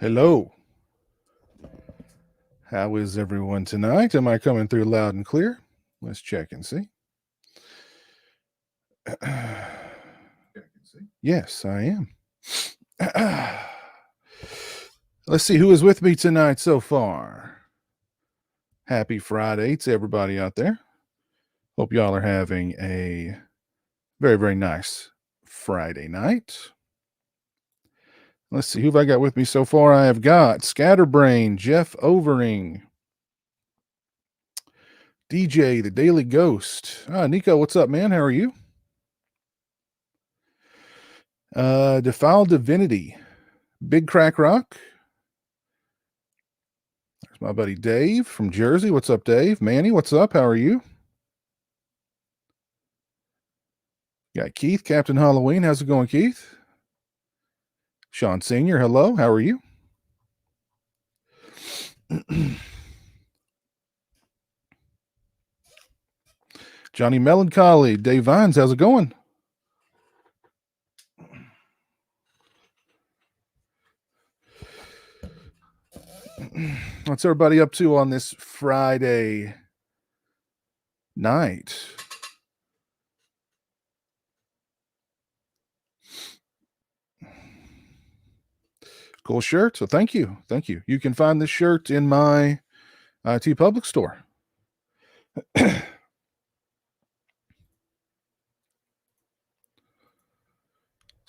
Hello. How is everyone tonight? Am I coming through loud and clear? Let's check and see. Yes, I am. Let's see who is with me tonight so far. Happy Friday to everybody out there. Hope y'all are having a very, very nice Friday night. Let's see who have I got with me so far. I have got Scatterbrain, Jeff Overing, DJ, the Daily Ghost. Nico, what's up, man? How are you? Defiled Divinity, Big Crack Rock. There's my buddy Dave from Jersey. What's up, Dave? Manny, what's up? How are you? Got Keith, Captain Halloween. How's it going, Keith? Sean Sr., hello. How are you? Johnny Melancholy, Dave Vines, how's it going? What's everybody up to on this Friday night? Cool shirt. So thank you. Thank you. You can find this shirt in my TeePublic store. So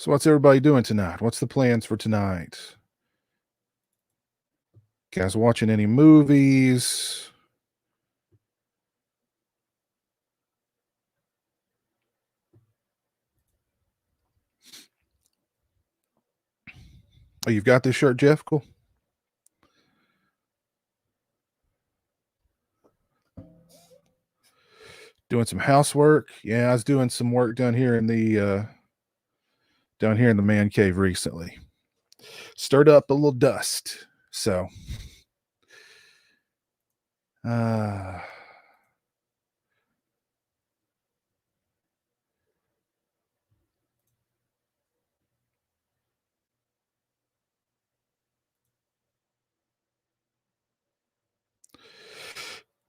what's everybody doing tonight? What's the plans for tonight? Guys watching any movies? Oh, you've got this shirt, Jeff? Cool. Doing some housework. Yeah, I was doing some work down here in the man cave recently. Stirred up a little dust. So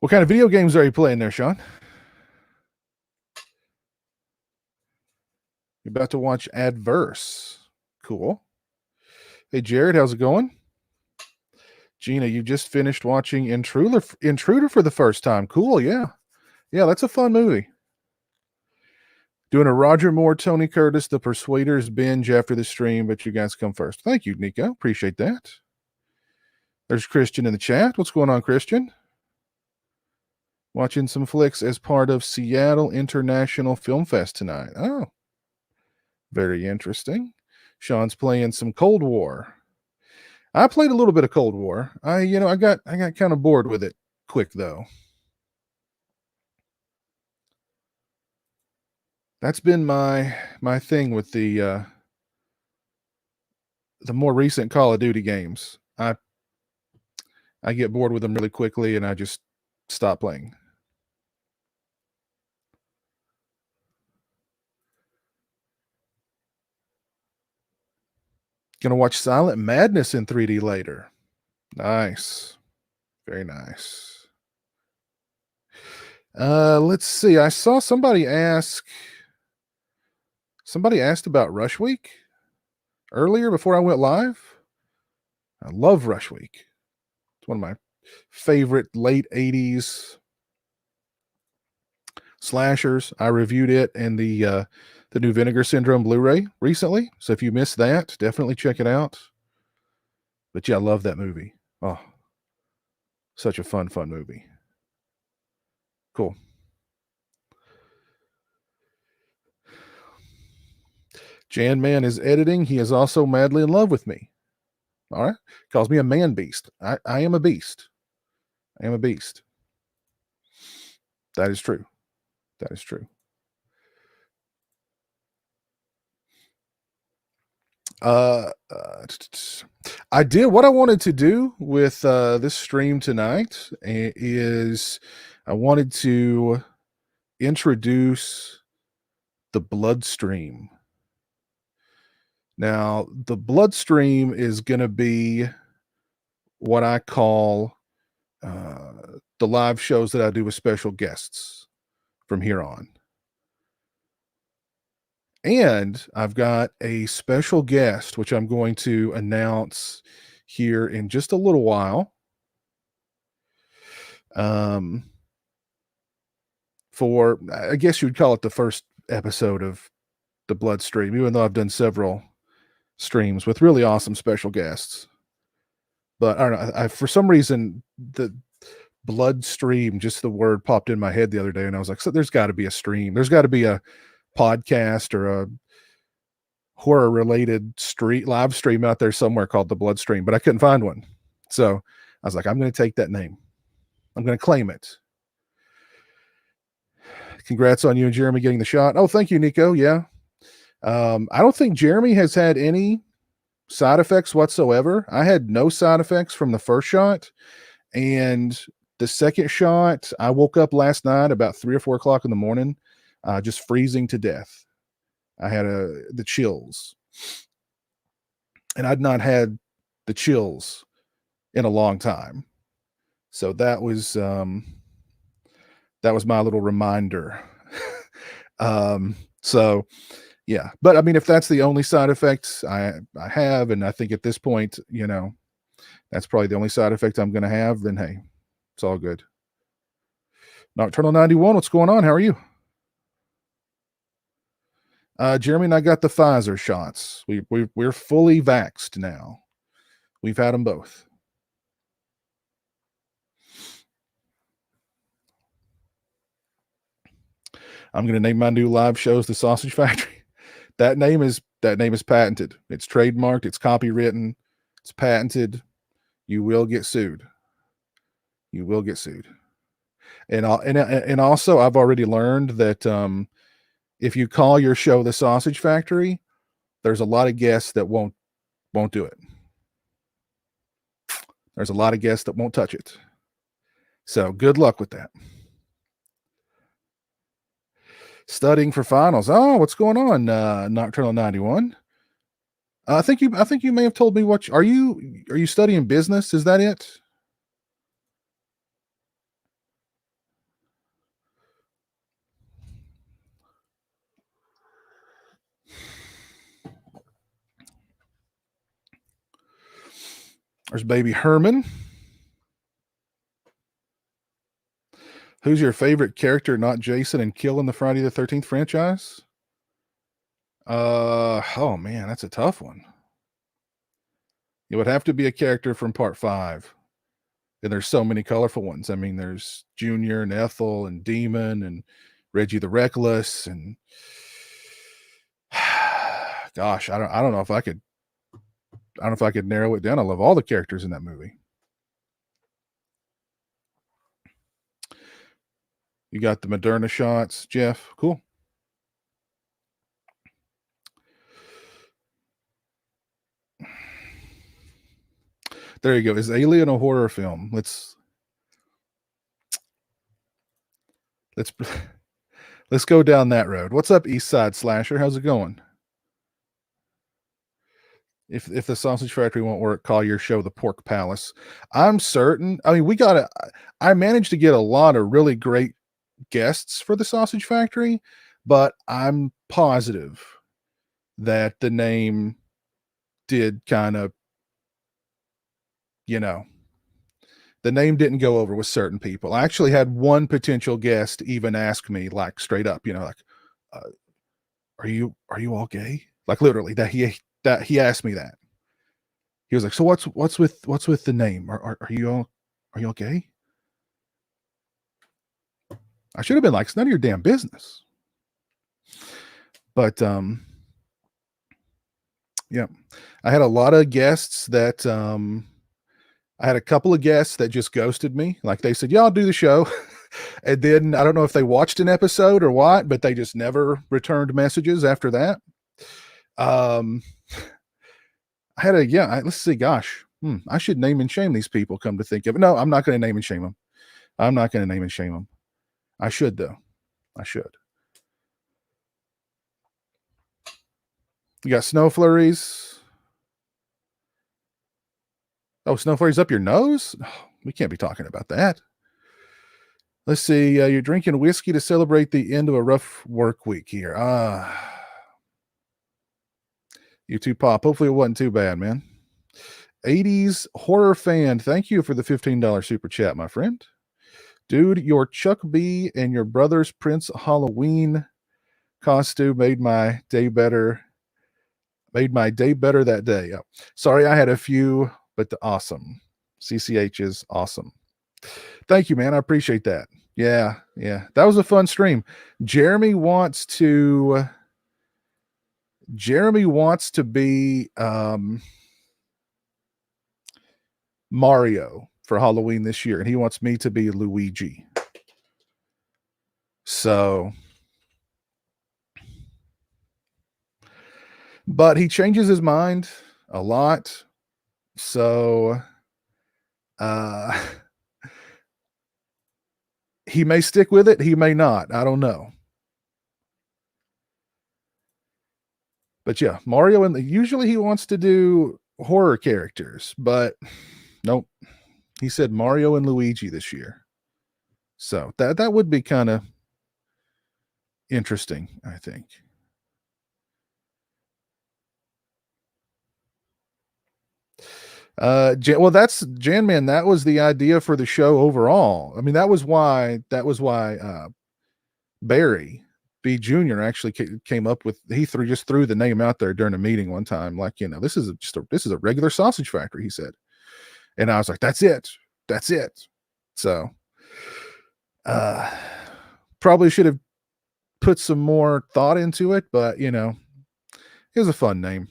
what kind of video games are you playing there, Sean? You're about to watch Adverse. Cool. Hey, Jared, how's it going? Gina, you just finished watching Intruder for the first time. Cool, yeah. Yeah, that's a fun movie. Doing a Roger Moore, Tony Curtis, The Persuaders binge after the stream, but you guys come first. Thank you, Nico. Appreciate that. There's Christian in the chat. What's going on, Christian? Watching some flicks as part of Seattle International Film Fest tonight. Oh, very interesting. Sean's playing some Cold War. I played a little bit of Cold War. I got kind of bored with it quick though. That's been my thing with the more recent Call of Duty games. I get bored with them really quickly and I just stop playing. Gonna watch Silent Madness in 3D later. Nice. Very nice. Let's see. I saw somebody asked about Rush Week earlier before I went live. I love Rush Week. It's one of my favorite late 80s slashers. I reviewed it in the new Vinegar Syndrome Blu-ray recently. So if you missed that, definitely check it out. But yeah, I love that movie. Oh, such a fun movie. Cool. Jan Man is editing. He is also madly in love with me. All right. Calls me a man beast. I am a beast. I am a beast. That is true. That is true. I did what I wanted to do with this stream tonight is I wanted to introduce the bloodstream. Now, the bloodstream is going to be what I call the live shows that I do with special guests from here on. And I've got a special guest, which I'm going to announce here in just a little while. For, I guess you would call it the first episode of the Bloodstream, even though I've done several streams with really awesome special guests. But I don't know, for some reason, the Bloodstream, just the word popped in my head the other day, and I was like, so there's got to be a stream. There's got to be a podcast or a horror related live stream out there somewhere called the Bloodstream, but I couldn't find one. So I was like, I'm going to take that name. I'm going to claim it. Congrats on you and Jeremy getting the shot. Oh, thank you, Nico. Yeah. I don't think Jeremy has had any side effects whatsoever. I had no side effects from the first shot. And the second shot, I woke up last night about 3 or 4 o'clock in the morning, just freezing to death. I had the chills, and I'd not had the chills in a long time. So that was my little reminder. So yeah, but I mean, if that's the only side effects I have, and I think at this point, that's probably the only side effect I'm going to have, then hey, it's all good. Nocturnal 91, what's going on? How are you? Jeremy and I got the Pfizer shots. We're fully vaxxed now. We've had them both. I'm going to name my new live shows the Sausage Factory. That name is patented. It's trademarked. It's copywritten. It's patented. You will get sued. You will get sued. And also, I've already learned that if you call your show the Sausage Factory, there's a lot of guests that won't do it. There's a lot of guests that won't touch it. So good luck with that. Studying for finals. Oh, what's going on, Nocturnal 91? I think you may have told me what are you studying business? Is that it? There's baby Herman. Who's your favorite character, not Jason and Kill in the Friday the 13th franchise? Oh man, that's a tough one. It would have to be a character from part 5. And there's so many colorful ones. I mean, there's Junior and Ethel and Demon and Reggie the Reckless and gosh, I don't know if I could narrow it down. I love all the characters in that movie. You got the Moderna shots, Jeff. Cool. There you go. Is Alien a horror film? Let's go down that road. What's up, East Side Slasher? How's it going? If the Sausage Factory won't work, call your show the Pork Palace. I'm certain. I mean, I managed to get a lot of really great guests for the Sausage Factory, but I'm positive that the name did kind of, the name didn't go over with certain people. I actually had one potential guest even ask me, like, straight up, like, are you all gay? Like, literally, that he asked me that. He was like, so what's with the name? Are you all gay? I should have been like, it's none of your damn business. But yeah, I had a lot of guests that I had a couple of guests that just ghosted me. Like, they said, yeah, I'll do the show. And then I don't know if they watched an episode or what, but they just never returned messages after that. I had let's see, gosh, I should name and shame these people, come to think of it. No, I'm not going to name and shame them. I'm not going to name and shame them. I should, though. I should. You got snow flurries. Oh, snow flurries up your nose? Oh, we can't be talking about that. Let's see. You're drinking whiskey to celebrate the end of a rough work week here. You too, Pop. Hopefully it wasn't too bad, man. 80s horror fan. Thank you for the $15 super chat, my friend. Dude, your Chuck B and your brother's Prince Halloween costume made my day better. Made my day better that day. Oh, sorry, I had a few, but awesome. CCH is awesome. Thank you, man. I appreciate that. Yeah. That was a fun stream. Jeremy wants to be Mario for Halloween this year, and he wants me to be Luigi. So, but he changes his mind a lot. So, he may stick with it. He may not. I don't know. But yeah, Mario, and usually he wants to do horror characters, but nope. He said Mario and Luigi this year. So that would be kind of interesting, I think. Well, that's Jan Man. That was the idea for the show overall. I mean, that was why Barry B Jr. actually came up with. He just threw the name out there during a meeting one time, like, this is a regular sausage factory. He said, and I was like, that's it. So, probably should have put some more thought into it, but it was a fun name.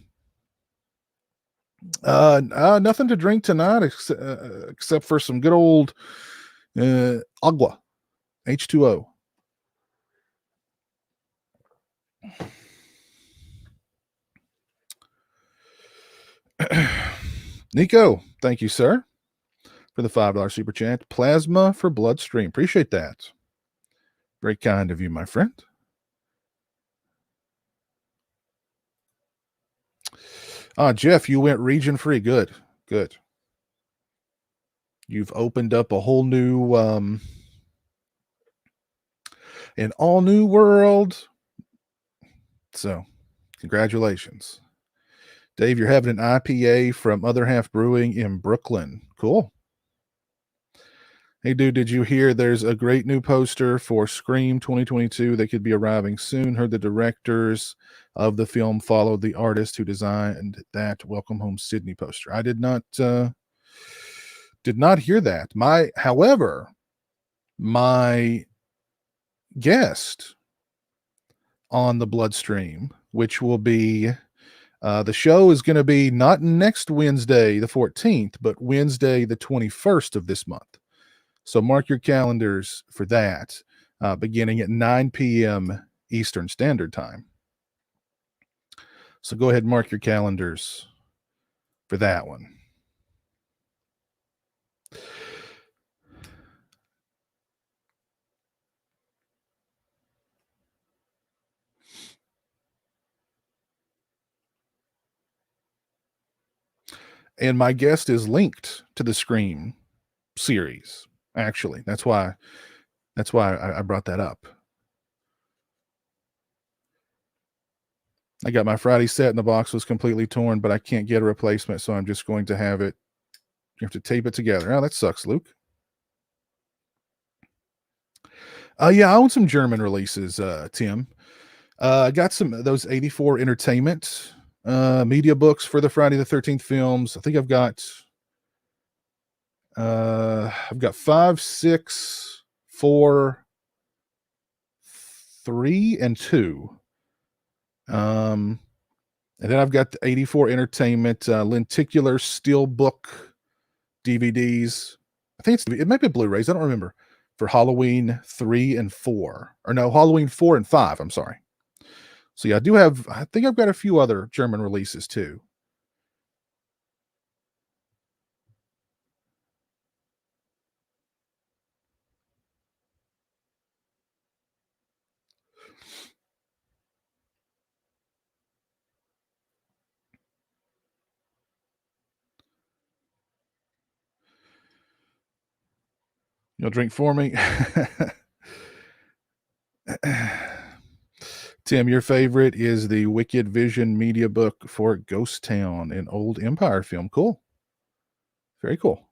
Nothing to drink tonight except for some good old agua, H2O. Nico, thank you, sir, for the $5 super chat. Plasma for Bloodstream. Appreciate that. Very kind of you, my friend. Jeff, you went region free. Good. You've opened up a whole new, an all new world. So, congratulations. Dave, you're having an IPA from Other Half Brewing in Brooklyn. Cool. Hey, dude, did you hear there's a great new poster for Scream 2022 that could be arriving soon? Heard the directors of the film followed the artist who designed that Welcome Home Sydney poster. I did not hear that. However, my guest on the Bloodstream, which will be the show is going to be not next Wednesday, the 14th, but Wednesday, the 21st of this month. So mark your calendars for that, beginning at 9 p.m. Eastern Standard Time. So go ahead and mark your calendars for that one. And my guest is linked to the Scream series. Actually, that's why I brought that up. I got my Friday set and the box was completely torn, but I can't get a replacement, so I'm just going to have it. You have to tape it together. Oh, that sucks, Luke. Yeah, I own some German releases, Tim. I got some of those 84 Entertainment media books for the Friday the 13th films. I think I've got 5, 6, 4, 3, and 2. And then I've got the 84 Entertainment lenticular steelbook DVDs. I think it might be Blu-rays. I don't remember. For Halloween 3 and 4. Or no, Halloween 4 and 5. I'm sorry. So yeah, I think I've got a few other German releases too. You'll drink for me? Tim, your favorite is the Wicked Vision media book for Ghost Town, an old Empire film. Cool. Very cool.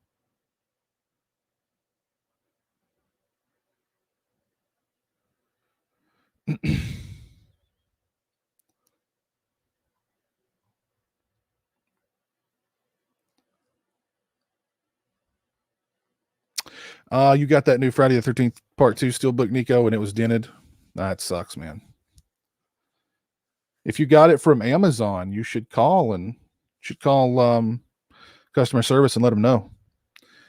You got that new Friday the 13th Part 2 Steelbook, Nico, and it was dented. That sucks, man. If you got it from Amazon, you should call customer service and let them know.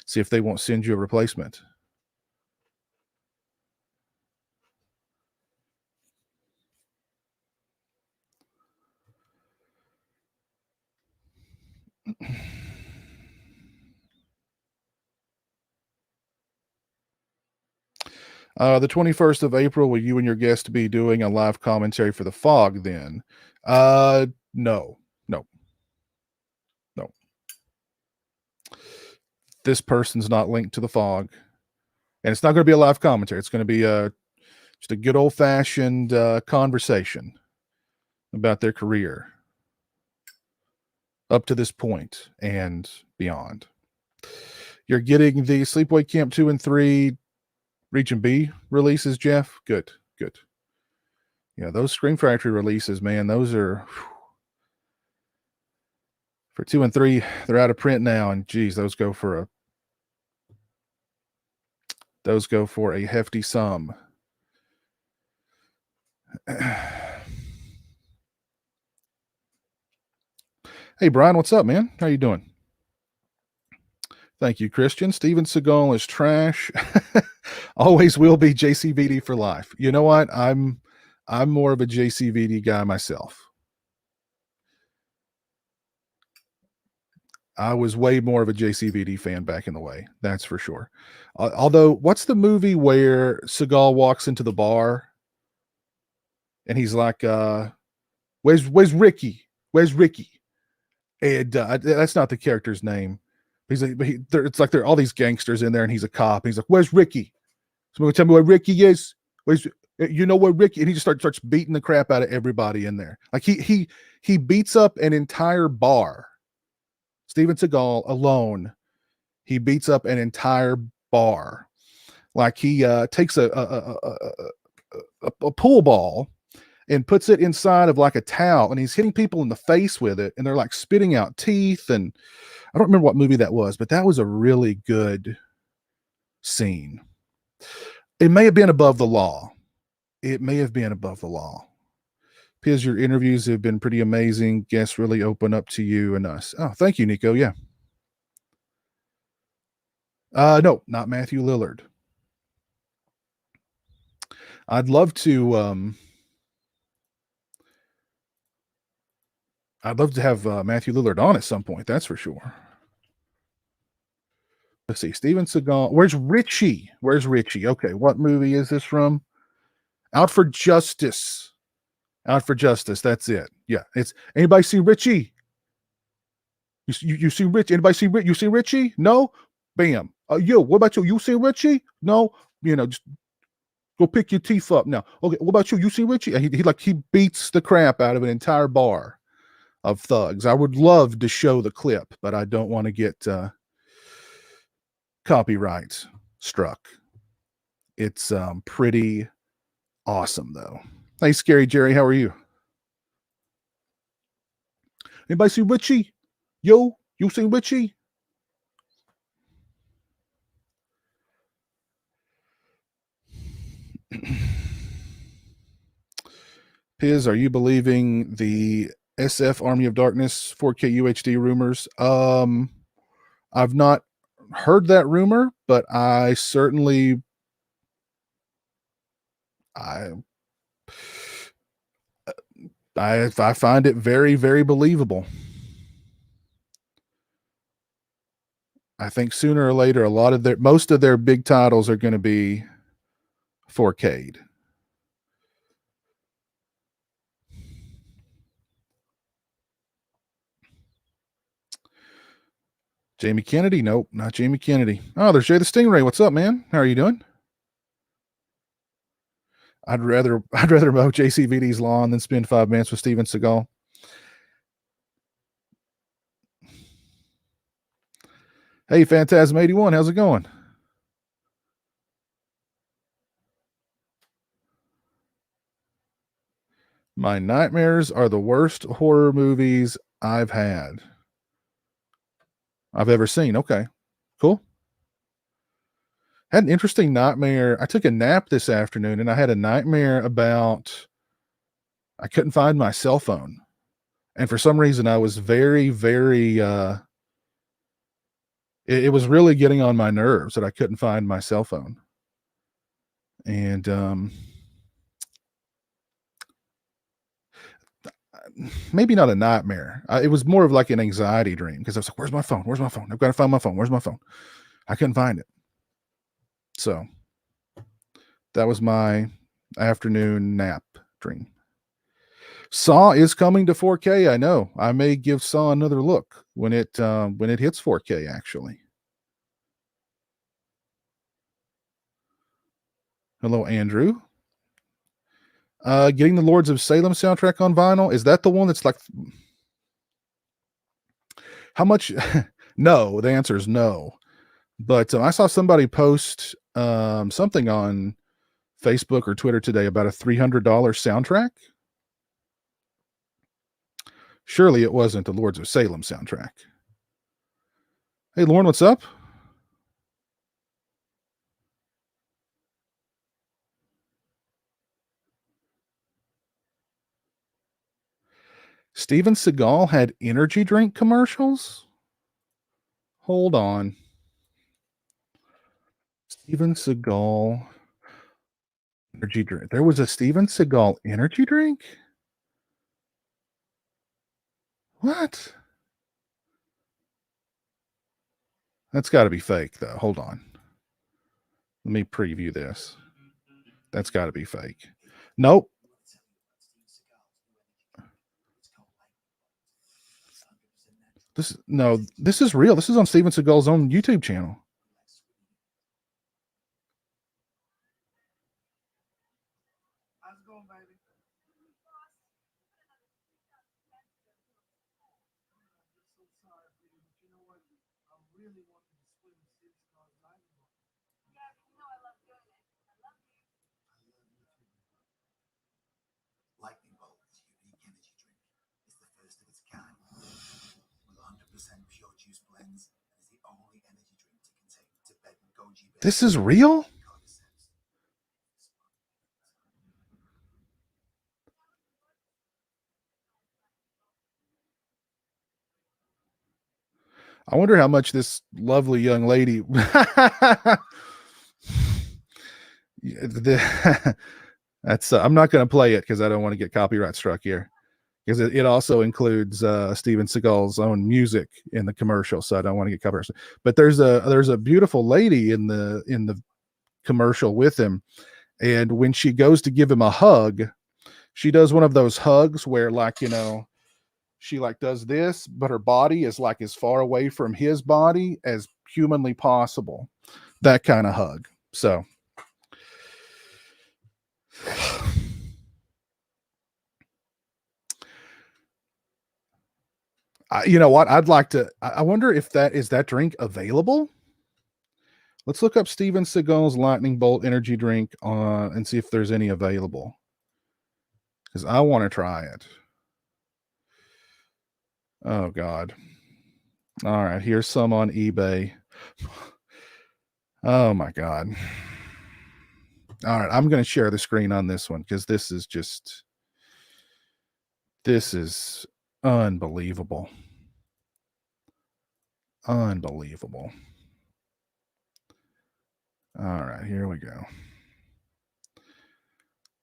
See if they won't send you a replacement. The 21st of April, will you and your guest be doing a live commentary for The Fog then? No. This person's not linked to The Fog. And it's not going to be a live commentary. It's going to be just a good old-fashioned conversation about their career up to this point and beyond. You're getting the Sleepaway Camp 2 and 3 Region B releases, Jeff? Good. Yeah, those Scream Factory releases, man, those are... For 2 and 3, they're out of print now, and geez, those go for a hefty sum. Hey, Brian, what's up, man? How you doing? Thank you, Christian. Steven Seagal is trash. Always will be. JCVD for life. You know what? I'm more of a JCVD guy myself. I was way more of a JCVD fan back in the way. That's for sure. Although, what's the movie where Seagal walks into the bar and he's like, where's Ricky? Where's Ricky? And that's not the character's name. He's like, it's like there are all these gangsters in there, and he's a cop. He's like, "Where's Ricky? Somebody tell me where Ricky is. You know where Ricky?" And he just starts beating the crap out of everybody in there. Like he beats up an entire bar. Steven Seagal alone, he beats up an entire bar. Like he takes a pool ball and puts it inside of like a towel, and he's hitting people in the face with it, and they're like spitting out teeth. And I don't remember what movie that was, but that was a really good scene. It may have been Above the Law. Because your interviews have been pretty amazing. Guests really open up to you and us. Oh, thank you, Nico. Yeah. No, not Matthew Lillard. I'd love to have Matthew Lillard on at some point. That's for sure. Let's see. Steven Seagal. Where's Richie? Okay. What movie is this from? Out for Justice. That's it. Yeah. It's anybody see Richie? You see Richie? Anybody see Richie? You see Richie? No? Bam. What about you? You see Richie? No? Just go pick your teeth up now. Okay. What about you? You see Richie? He beats the crap out of an entire bar of thugs. I would love to show the clip, but I don't want to get copyright struck. It's pretty awesome though. Hey, Scary Jerry, how are you? Anybody see Richie? Yo, you see Richie? Piz, are you believing the SF Army of Darkness 4K UHD rumors? I've not heard that rumor, but I certainly I find it very, very believable. I think sooner or later, most of their big titles are going to be 4K'd. Jamie Kennedy? Nope, not Jamie Kennedy. Oh, there's Jay the Stingray. What's up, man? How are you doing? I'd rather mow JCVD's lawn than spend 5 minutes with Steven Seagal. Hey, Phantasm81, how's it going? My nightmares are the worst horror movies I've ever seen. Okay, cool. Had an interesting nightmare. I took a nap this afternoon and I had a nightmare about I couldn't find my cell phone. And for some reason I was very, very it was really getting on my nerves that I couldn't find my cell phone. And maybe not a nightmare. It was more of like an anxiety dream because I was like, where's my phone? Where's my phone? I've got to find my phone. Where's my phone? I couldn't find it. So that was my afternoon nap dream. Saw is coming to 4K. I know. I may give Saw another look when it hits 4K, actually. Hello, Andrew. Getting the Lords of Salem soundtrack on vinyl. Is that the one that's like how much? No, the answer is no. But I saw somebody post something on Facebook or Twitter today about a $300 soundtrack. Surely it wasn't the Lords of Salem soundtrack. Hey, Lauren, what's up? Steven Seagal had energy drink commercials? Hold on. Steven Seagal energy drink. There was a Steven Seagal energy drink? What? That's got to be fake, though. Hold on. Let me preview this. That's got to be fake. Nope. This is real. This is on Steven Seagal's own YouTube channel. How's it going, baby? I'm so sorry for you, but you know what? I really wanted to swim in Steven Seagal's lightning bolt. Yeah, you know I love doing it. I love you. I love you too. Lightning Bolt is a unique energy drink. It's the first of its kind. With 100% pure juice blends, and is the only energy drink to contain Tibetan goji berry. This is real? I wonder how much this lovely young lady that's I'm not going to play it because I don't want to get copyright struck here, because it also includes Steven Seagal's own music in the commercial, so I don't want to get copyright. But there's a beautiful lady in the commercial with him, and when she goes to give him a hug, she does one of those hugs where, like, you know, she like does this, but her body is like as far away from his body as humanly possible. That kind of hug. So you know what? I'd like to. I wonder if that drink available. Let's look up Steven Seagal's Lightning Bolt energy drink and see if there's any available, because I want to try it. Oh God. All right, here's some on eBay. Oh my God. All right, I'm going to share the screen on this one because this is unbelievable. Unbelievable. All right, here we go.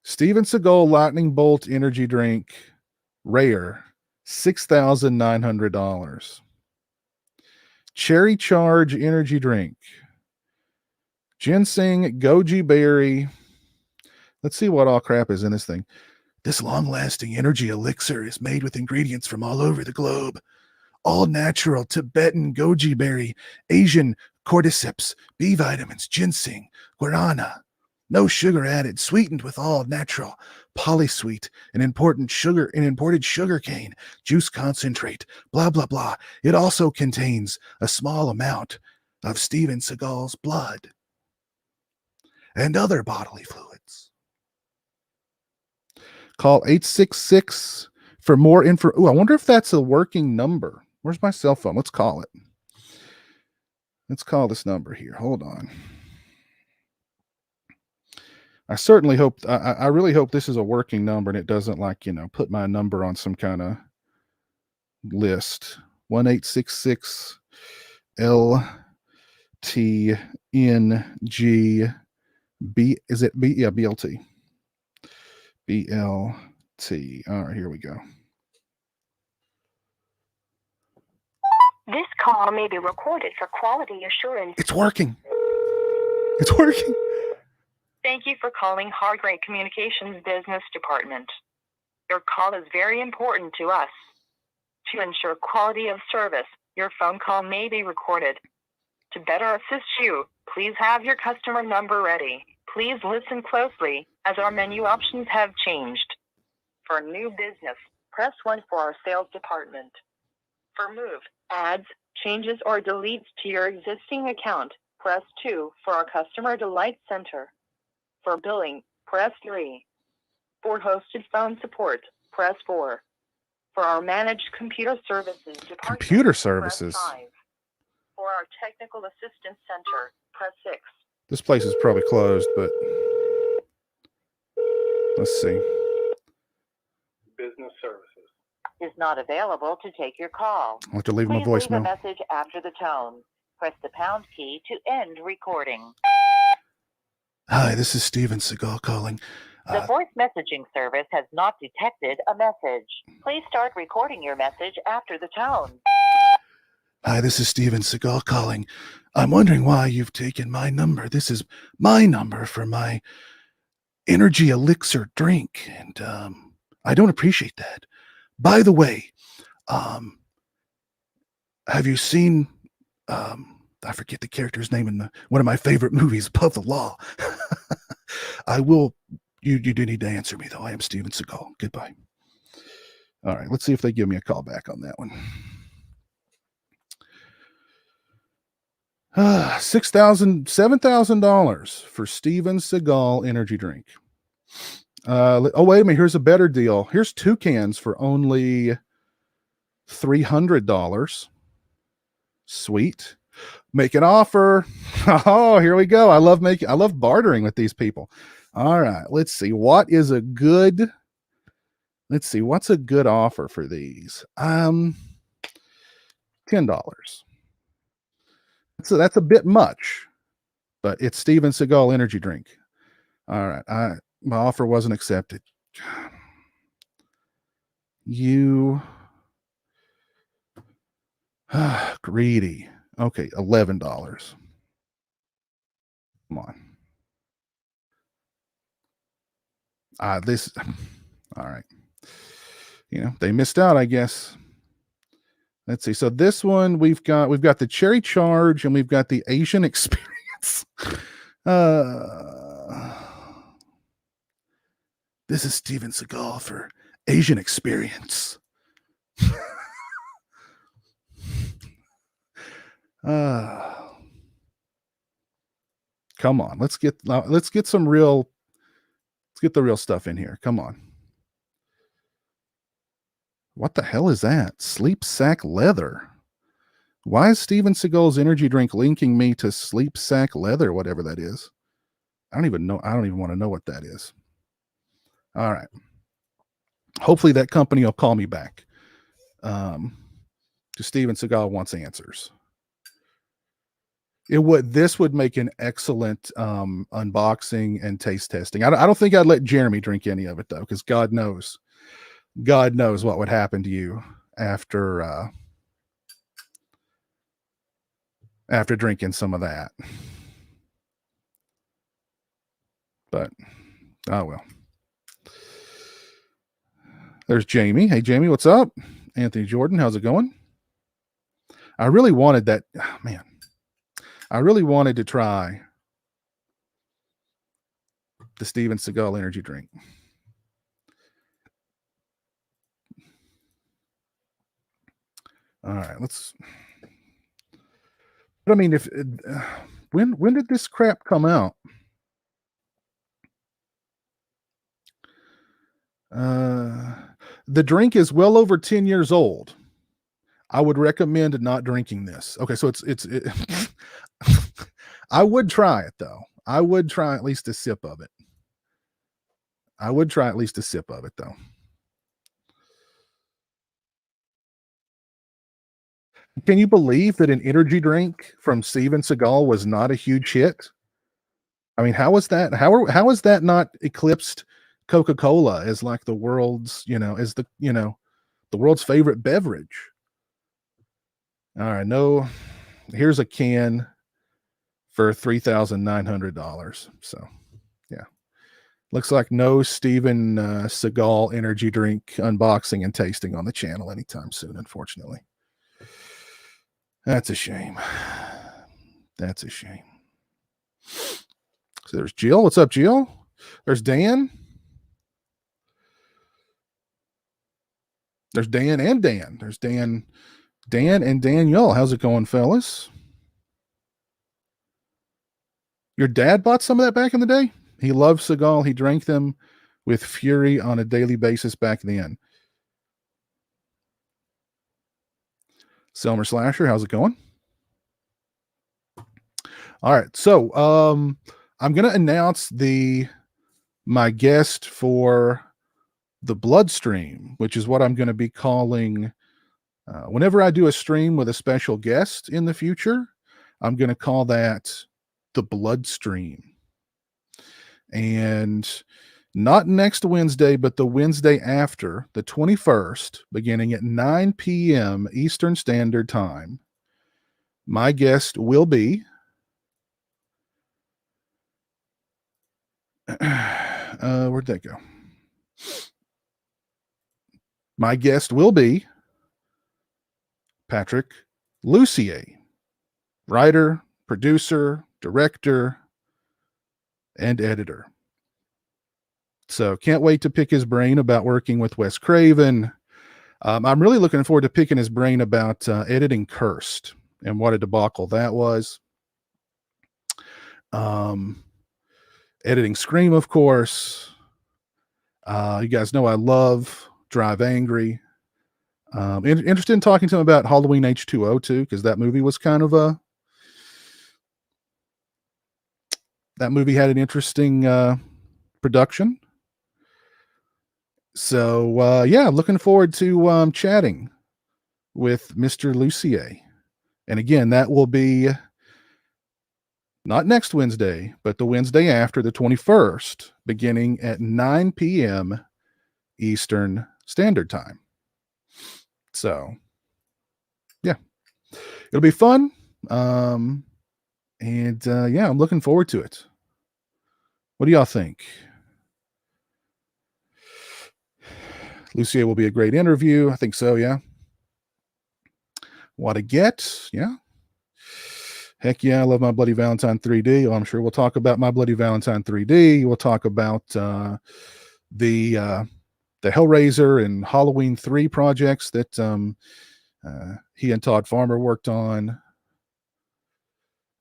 Steven Seagal Lightning Bolt energy drink, rare, $6,900. Cherry Charge energy drink, ginseng, goji berry. Let's see what all crap is in this thing. This long-lasting energy elixir is made with ingredients from all over the globe. all natural Tibetan goji berry, Asian cordyceps, B vitamins, ginseng, guarana. No sugar added, sweetened with all natural polysweet, an imported sugar cane, juice concentrate, blah, blah, blah. It also contains a small amount of Steven Seagal's blood and other bodily fluids. Call 866 for more info. Oh, I wonder if that's a working number. Where's my cell phone? Let's call it. Let's call this number here. Hold on. I certainly hope, I really hope this is a working number and it doesn't, like, put my number on some kind of list. 1866 LTNG B. Is it B? Yeah, BLT. BLT. All right, here we go. This call may be recorded for quality assurance. It's working. It's working. Thank you for calling Hargrave Communications Business Department. Your call is very important to us. To ensure quality of service, your phone call may be recorded. To better assist you, please have your customer number ready. Please listen closely, as our menu options have changed. For new business, press 1 for our sales department. For move, adds, changes, or deletes to your existing account, press 2 for our Customer Delight Center. For billing, press 3. For hosted phone support, press 4. For our managed computer services department, press 5. For our technical assistance center, press 6. This place is probably closed, but let's see. Business services is not available to take your call. I'll have to leave my Please leave a voicemail. message after the tone. Press the pound key to end recording. Hi, this is Steven Seagal calling. The voice messaging service has not detected a message. Please start recording your message after the tone. Hi, this is Steven Seagal calling. I'm wondering why you've taken my number. This is my number for my energy elixir drink, and I don't appreciate that. By the way, have you seen, I forget the character's name in one of my favorite movies, Above the Law. I will, you do need to answer me, though. I am Steven Seagal. Goodbye. All right, let's see if they give me a call back on that one. $7,000 for Steven Seagal energy drink. Oh, wait a minute. Here's a better deal. Here's 2 cans for only $300. Sweet. Make an offer. Oh, here we go. I love bartering with these people. All right. Let's see. What's a good offer for these? $10. So that's a bit much, but it's Steven Seagal energy drink. All right. My offer wasn't accepted. You greedy. Okay, $11. Come on. All right. They missed out, I guess. Let's see. So this one we've got the cherry charge and we've got the Asian experience. This is Steven Seagal for Asian experience. Come on. Let's get the real stuff in here. Come on. What the hell is that? Sleep sack leather. Why is Steven Seagal's energy drink linking me to sleep sack leather, whatever that is? I don't even know. I don't even want to know what that is. All right. Hopefully that company will call me back. Steven Seagal wants answers. This would make an excellent unboxing and taste testing. I don't think I'd let Jeremy drink any of it, though, because God knows what would happen to you after drinking some of that. But oh well. There's Jamie. Hey Jamie, what's up? Anthony Jordan, how's it going? I really wanted that. Oh, man, I really wanted to try the Steven Seagal energy drink. All right, let's. But I mean, if when did this crap come out? The drink is well over 10 years old. I would recommend not drinking this. Okay, so it's I would try it though. I would try at least a sip of it. I would try at least a sip of it though. Can you believe that an energy drink from Steven Seagal was not a huge hit? I mean, how is that? How is that not eclipsed Coca-Cola as like the world's, as the world's favorite beverage? All right, no, here's a can for $3,900. So, yeah, looks like no Steven Seagal energy drink unboxing and tasting on the channel anytime soon, unfortunately. That's a shame. That's a shame. So there's Jill. What's up, Jill? There's Dan. There's Dan and Dan. There's Dan and Danielle. How's it going, fellas? Your dad bought some of that back in the day? He loved Seagal. He drank them with fury on a daily basis back then. Selmer Slasher, how's it going? All right. So I'm going to announce my guest for the Bloodstream, which is what I'm going to be calling whenever I do a stream with a special guest in the future. I'm going to call that the Bloodstream. And not next Wednesday, but the Wednesday after, the 21st, beginning at 9 p.m. Eastern Standard Time, my guest will be where'd that go? My guest will be Patrick Lucier, writer, producer, director, and editor. So can't wait to pick his brain about working with Wes Craven. I'm really looking forward to picking his brain about editing Cursed and what a debacle that was. Editing Scream, of course. You guys know I love Drive Angry. Interested in talking to him about Halloween H2O too, because that movie was kind of that movie had an interesting production. So yeah, looking forward to chatting with Mr. Lucier. And again, that will be not next Wednesday, but the Wednesday after, the 21st, beginning at 9 p.m. Eastern Standard Time. So, yeah, it'll be fun. And yeah, I'm looking forward to it. What do y'all think? Lucia will be a great interview. I think so, yeah. What a get, yeah. Heck yeah, I love My Bloody Valentine 3D. Well, I'm sure we'll talk about My Bloody Valentine 3D. We'll talk about the Hellraiser and Halloween 3 projects that he and Todd Farmer worked on.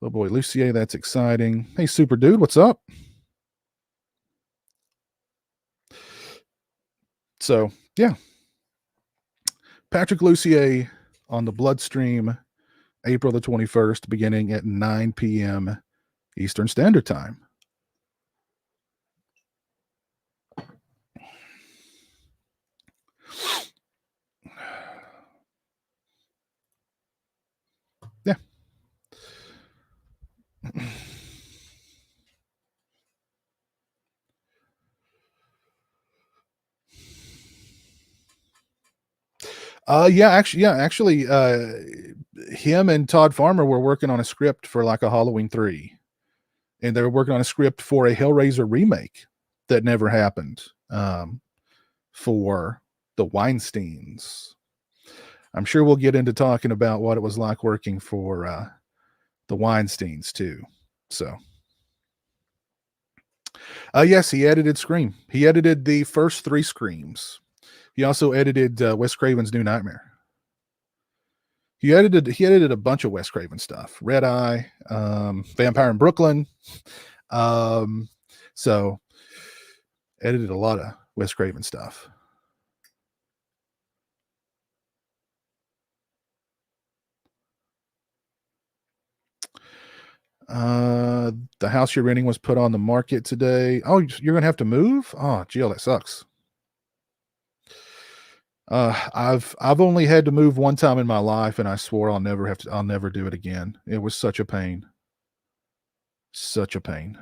Oh boy, Lucier, that's exciting. Hey, Super Dude, what's up? So, yeah. Patrick Lucier on the Bloodstream, April the 21st, beginning at 9 p.m. Eastern Standard Time. Yeah. Actually, him and Todd Farmer were working on a script for like a Halloween 3, and they were working on a script for a Hellraiser remake that never happened, for the Weinsteins. I'm sure we'll get into talking about what it was like working for the Weinsteins too. So, yes, he edited Scream. He edited the first 3 Screams. He also edited Wes Craven's New Nightmare. He edited a bunch of Wes Craven stuff. Red Eye, Vampire in Brooklyn. So edited a lot of Wes Craven stuff. The house you're renting was put on the market today. Oh, you're gonna have to move? Oh, Jill, that sucks. I've only had to move one time in my life, and I swore I'll never do it again. It was such a pain. Such a pain.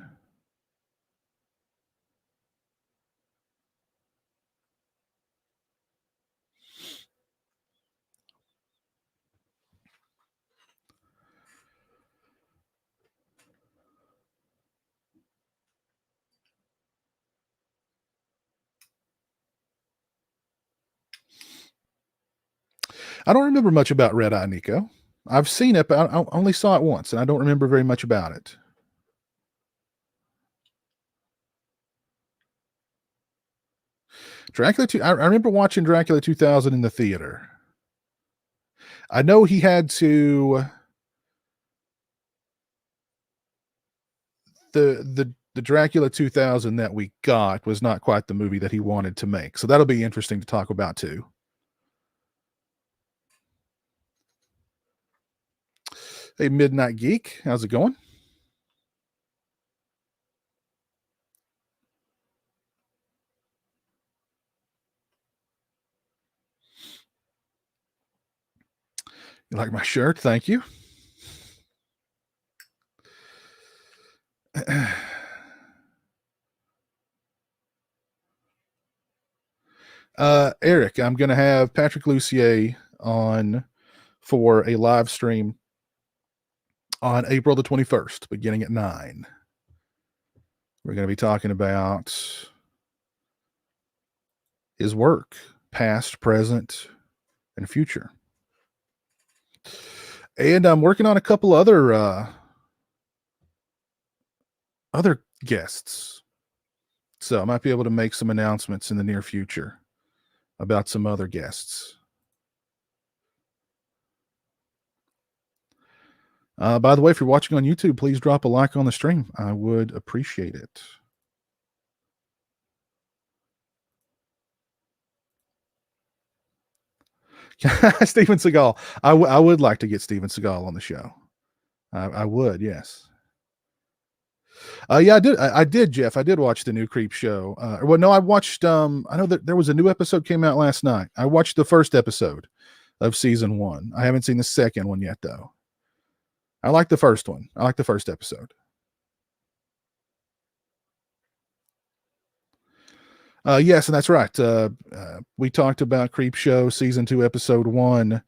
I don't remember much about Red Eye, Nico. I've seen it, but I only saw it once, and I don't remember very much about it. Dracula 2. I remember watching Dracula 2000 in the theater. I know he had to. The Dracula 2000 that we got was not quite the movie that he wanted to make, so that'll be interesting to talk about too. Hey, Midnight Geek, how's it going? You like my shirt? Thank you. Eric, I'm going to have Patrick Lucier on for a live stream on April the 21st, beginning at 9. We're going to be talking about his work, past, present, and future. And I'm working on a couple other guests. So I might be able to make some announcements in the near future about some other guests. By the way, if you're watching on YouTube, please drop a like on the stream. I would appreciate it. Steven Seagal. I would like to get Steven Seagal on the show. I would, yes. Yeah, I did, Jeff. I did watch the new Creep show. Well, no, I watched. I know that there was a new episode came out last night. I watched the first episode of season 1. I haven't seen the second one yet, though. I like the first one. I like the first episode. Yes, and that's right. We talked about Creep Show season 2, episode 1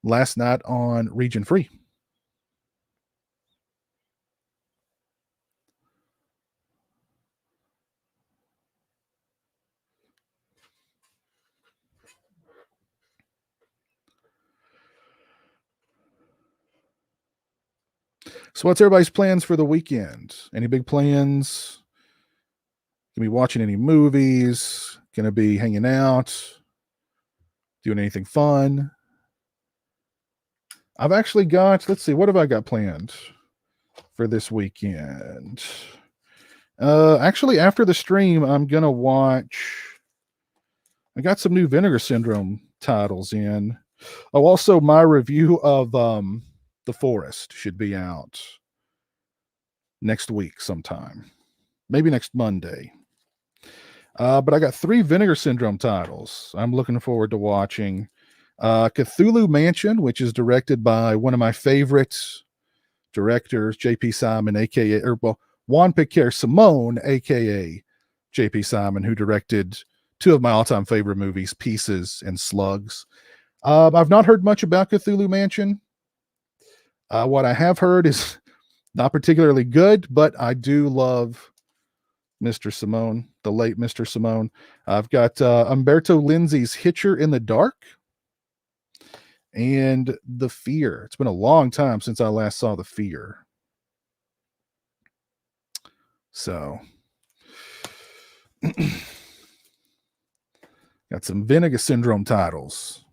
last night on Region Free. So what's everybody's plans for the weekend? Any big plans? Gonna be watching any movies? Gonna be hanging out? Doing anything fun? I've actually got, let's see, what have I got planned for this weekend? Actually, after the stream, I'm gonna watch. I got some new Vinegar Syndrome titles in. Oh, also my review of The Forest should be out next week sometime, maybe next Monday. But I got 3 Vinegar Syndrome titles I'm looking forward to watching. Cthulhu Mansion, which is directed by one of my favorite directors, J.P. Simon, aka Juan Piquer Simone, aka J.P. Simon, who directed 2 of my all-time favorite movies, Pieces and Slugs. I've not heard much about Cthulhu Mansion. What I have heard is not particularly good, but I do love Mr. Simone, the late Mr. Simone. I've got Umberto Lenzi's Hitcher in the Dark. and The Fear. It's been a long time since I last saw The Fear. So got some Vinegar Syndrome titles.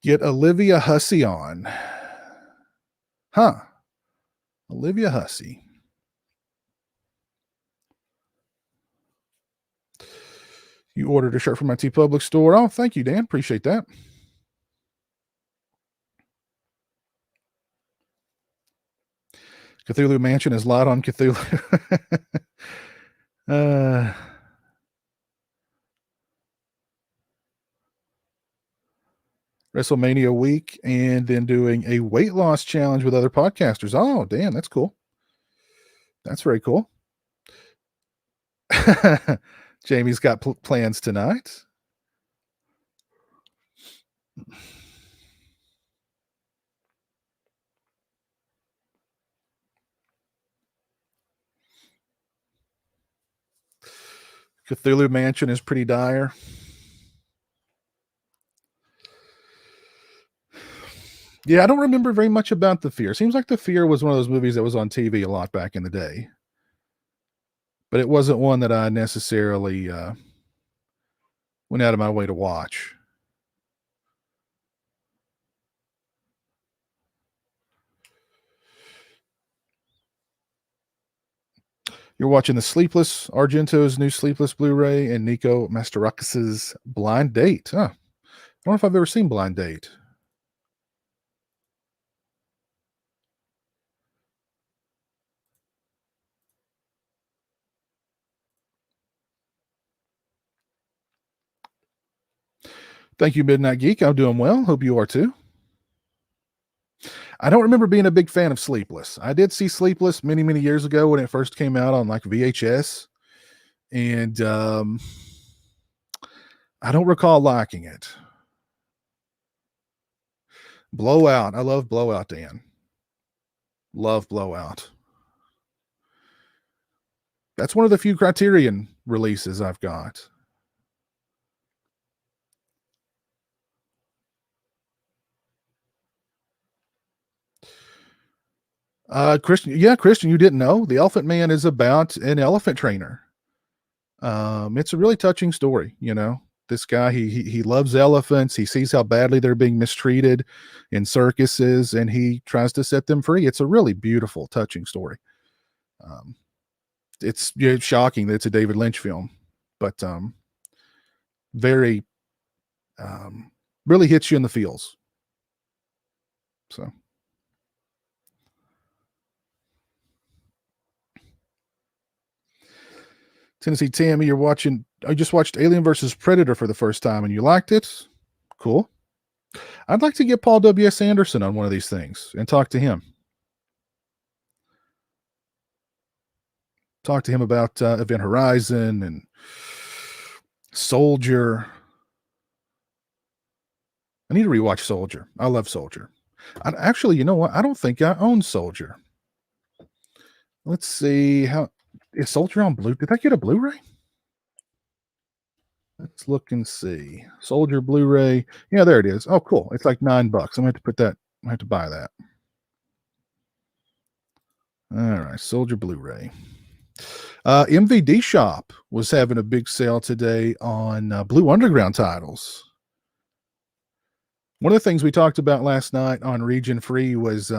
Get Olivia Hussey on. Huh. Olivia Hussey. You ordered a shirt from my TeePublic store. Oh, thank you, Dan. Appreciate that. Cthulhu Mansion is light on Cthulhu. WrestleMania week, and then doing a weight loss challenge with other podcasters. Oh, damn, that's cool. That's very cool. Jamie's got plans tonight. Cthulhu Mansion is pretty dire. Yeah, I don't remember very much about The Fear. Seems like The Fear was one of those movies that was on TV a lot back in the day. But it wasn't one that I necessarily went out of my way to watch. You're watching The Sleepless, Argento's new Sleepless Blu-ray, and Nico Mastorakis' Blind Date. Huh. I don't know if I've ever seen Blind Date. Thank you, Midnight Geek. I'm doing well. Hope you are too. I don't remember being a big fan of Sleepless. I did see Sleepless many, many years ago when it first came out on like VHS. And I don't recall liking it. Blowout. I love Blowout, Dan. Love Blowout. That's one of the few Criterion releases I've got. Christian, you didn't know The Elephant Man is about an elephant trainer. It's a really touching story. You know, this guy, he loves elephants. He sees how badly they're being mistreated in circuses, and he tries to set them free. It's a really beautiful, touching story. It's shocking that it's a David Lynch film, but very really hits you in the feels. So. Tennessee Tammy, I just watched Alien versus Predator for the first time and you liked it? Cool. I'd like to get Paul W.S. Anderson on one of these things and talk to him. Talk to him about Event Horizon and Soldier. I need to rewatch Soldier. I love Soldier. Actually, you know what? I don't think I own Soldier. Let's see. How is Soldier on Blu? Did I get a Blu-ray? Let's look and see. Soldier Blu-ray. Yeah, there it is. Oh, cool. It's like $9. I'm gonna have to put that. I have to buy that. All right, Soldier Blu-ray. MVD Shop was having a big sale today on Blue Underground titles. One of the things we talked about last night on Region Free was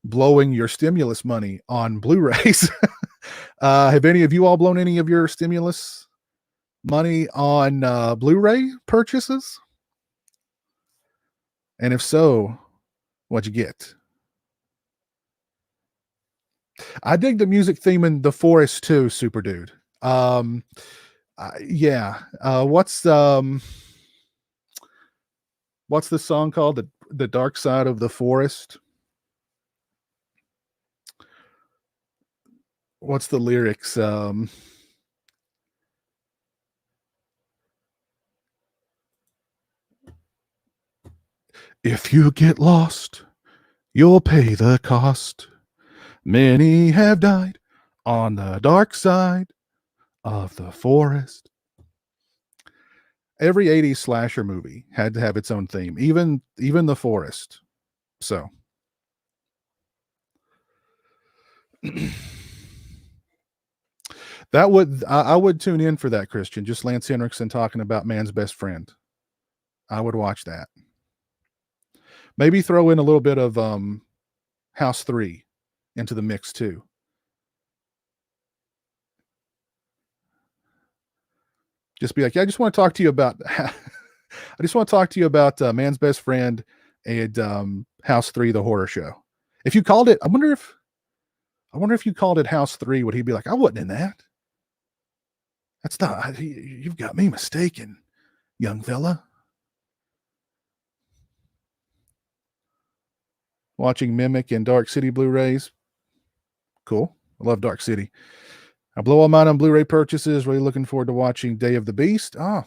blowing your stimulus money on Blu-rays. Have any of you all blown any of your stimulus money on Blu-ray purchases? And if so, what'd you get? I dig the music theme in The Forest too, Super Dude. Yeah. What's the song called? The Dark Side of the Forest. What's the lyrics? If you get lost, you'll pay the cost. Many have died on the dark side of the forest. every 80s slasher movie had to have its own theme, even The Forest. So that would I would tune in for that, Christian. Just Lance Henriksen talking about man's best friend. I would watch that. Maybe throw in a little bit of House 3 into the mix too. Just be like, yeah, I just want to talk to you about Man's Best Friend and House 3, the horror show. If you called it, I wonder if you called it House 3, would he be like, I wasn't in that? That's not, you've got me mistaken, young fella. Watching Mimic and Dark City Blu-rays. Cool. I love Dark City. I blow all mine on Blu-ray purchases. Really looking forward to watching Day of the Beast. Oh,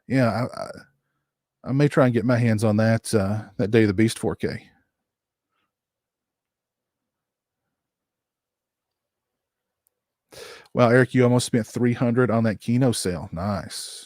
yeah. I may try and get my hands on that Day of the Beast 4K. Wow, Eric, you almost spent $300 on that Kino sale. Nice.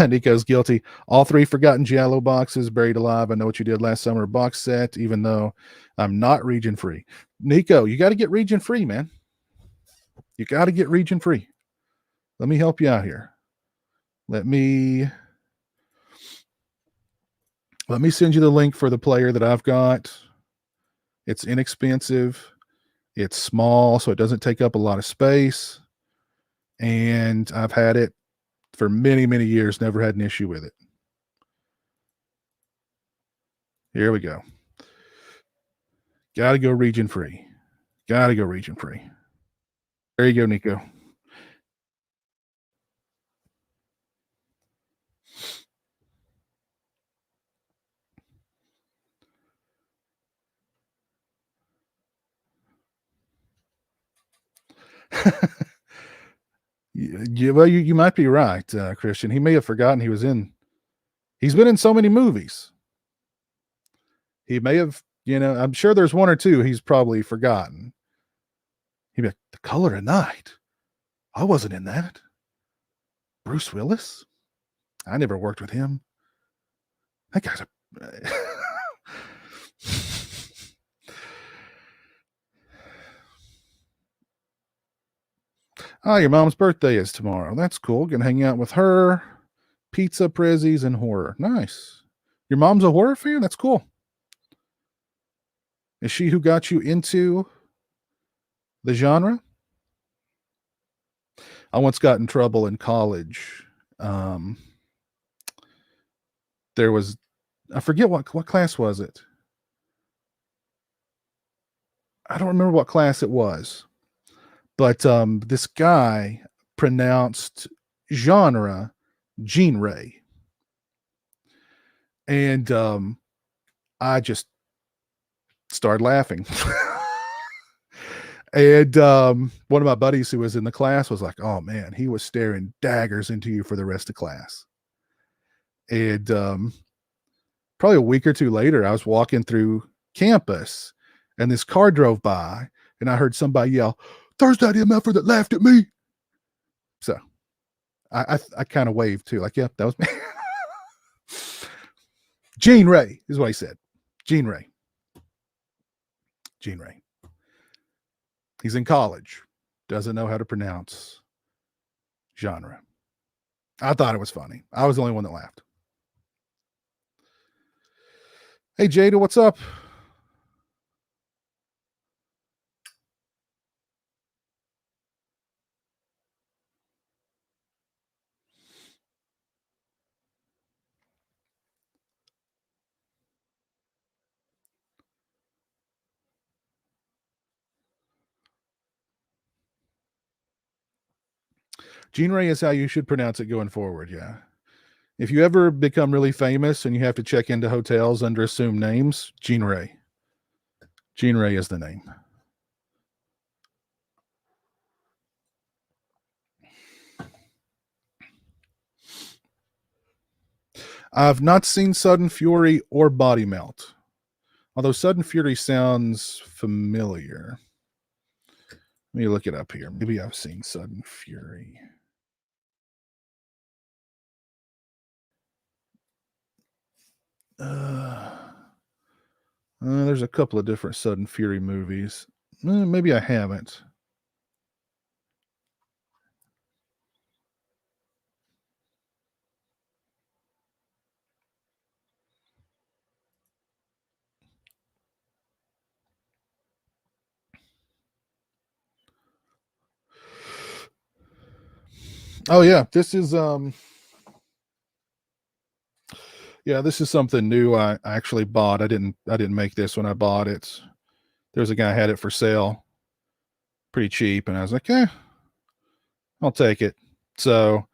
Nico's guilty. All 3 forgotten Giallo boxes, Buried Alive, I Know What You Did Last Summer box set, even though I'm not region free. Nico, you got to get region free, man. You got to get region free. Let me help you out here. Let me send you the link for the player that I've got. It's inexpensive. It's small, so it doesn't take up a lot of space. And I've had it for many, many years, never had an issue with it. Here we go. Got to go region free. Got to go region free. There you go, Nico. Well, you might be right, Christian. He may have forgotten he's been in so many movies. He may have, I'm sure there's one or two he's probably forgotten. He'd be like, The Color of Night. I wasn't in that. Bruce Willis? I never worked with him. That guy's a Oh, your mom's birthday is tomorrow. That's cool. Gonna hang out with her. Pizza, prezzies, and horror. Nice. Your mom's a horror fan? That's cool. Is she who got you into the genre? I once got in trouble in college. There was, I forget what class was it. I don't remember what class it was, but this guy pronounced genre Ray, and I just started laughing. And one of my buddies who was in the class was like, "Oh man, he was staring daggers into you for the rest of class." And probably a week or two later, I was walking through campus, and this car drove by, and I heard somebody yell, "There's that MFer that laughed at me." So I kind of waved too, like, "Yep, that was me." Gene Ray is what he said. Gene Ray. He's in college. Doesn't know how to pronounce genre. I thought it was funny. I was the only one that laughed. Hey, Jada, what's up? Gene Ray is how you should pronounce it going forward. Yeah. If you ever become really famous and you have to check into hotels under assumed names, Gene Ray. Gene Ray is the name. I've not seen Sudden Fury or Body Melt, although Sudden Fury sounds familiar. Let me look it up here. Maybe I've seen Sudden Fury. There's a couple of different Sudden Fury movies. Maybe I haven't. Oh yeah, this is this is something new I actually bought. I didn't make this when I bought it. There's a guy had it for sale pretty cheap, and I was like, I'll take it. So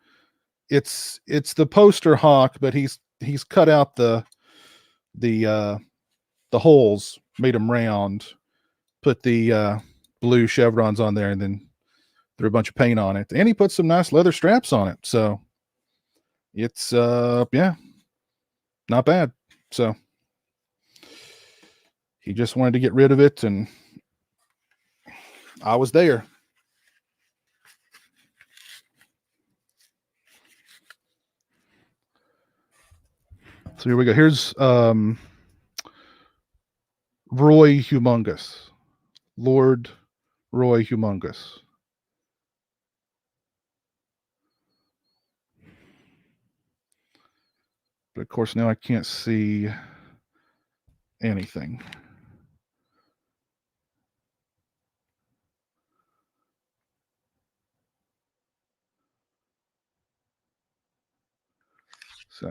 it's the poster hawk, but he's cut out the holes, made them round, put the blue chevrons on there, and then threw a bunch of paint on it. And he put some nice leather straps on it. So it's not bad. So he just wanted to get rid of it, and I was there. So here we go. Here's Roy Humongous. Lord Roy Humongous. But of course now I can't see anything. So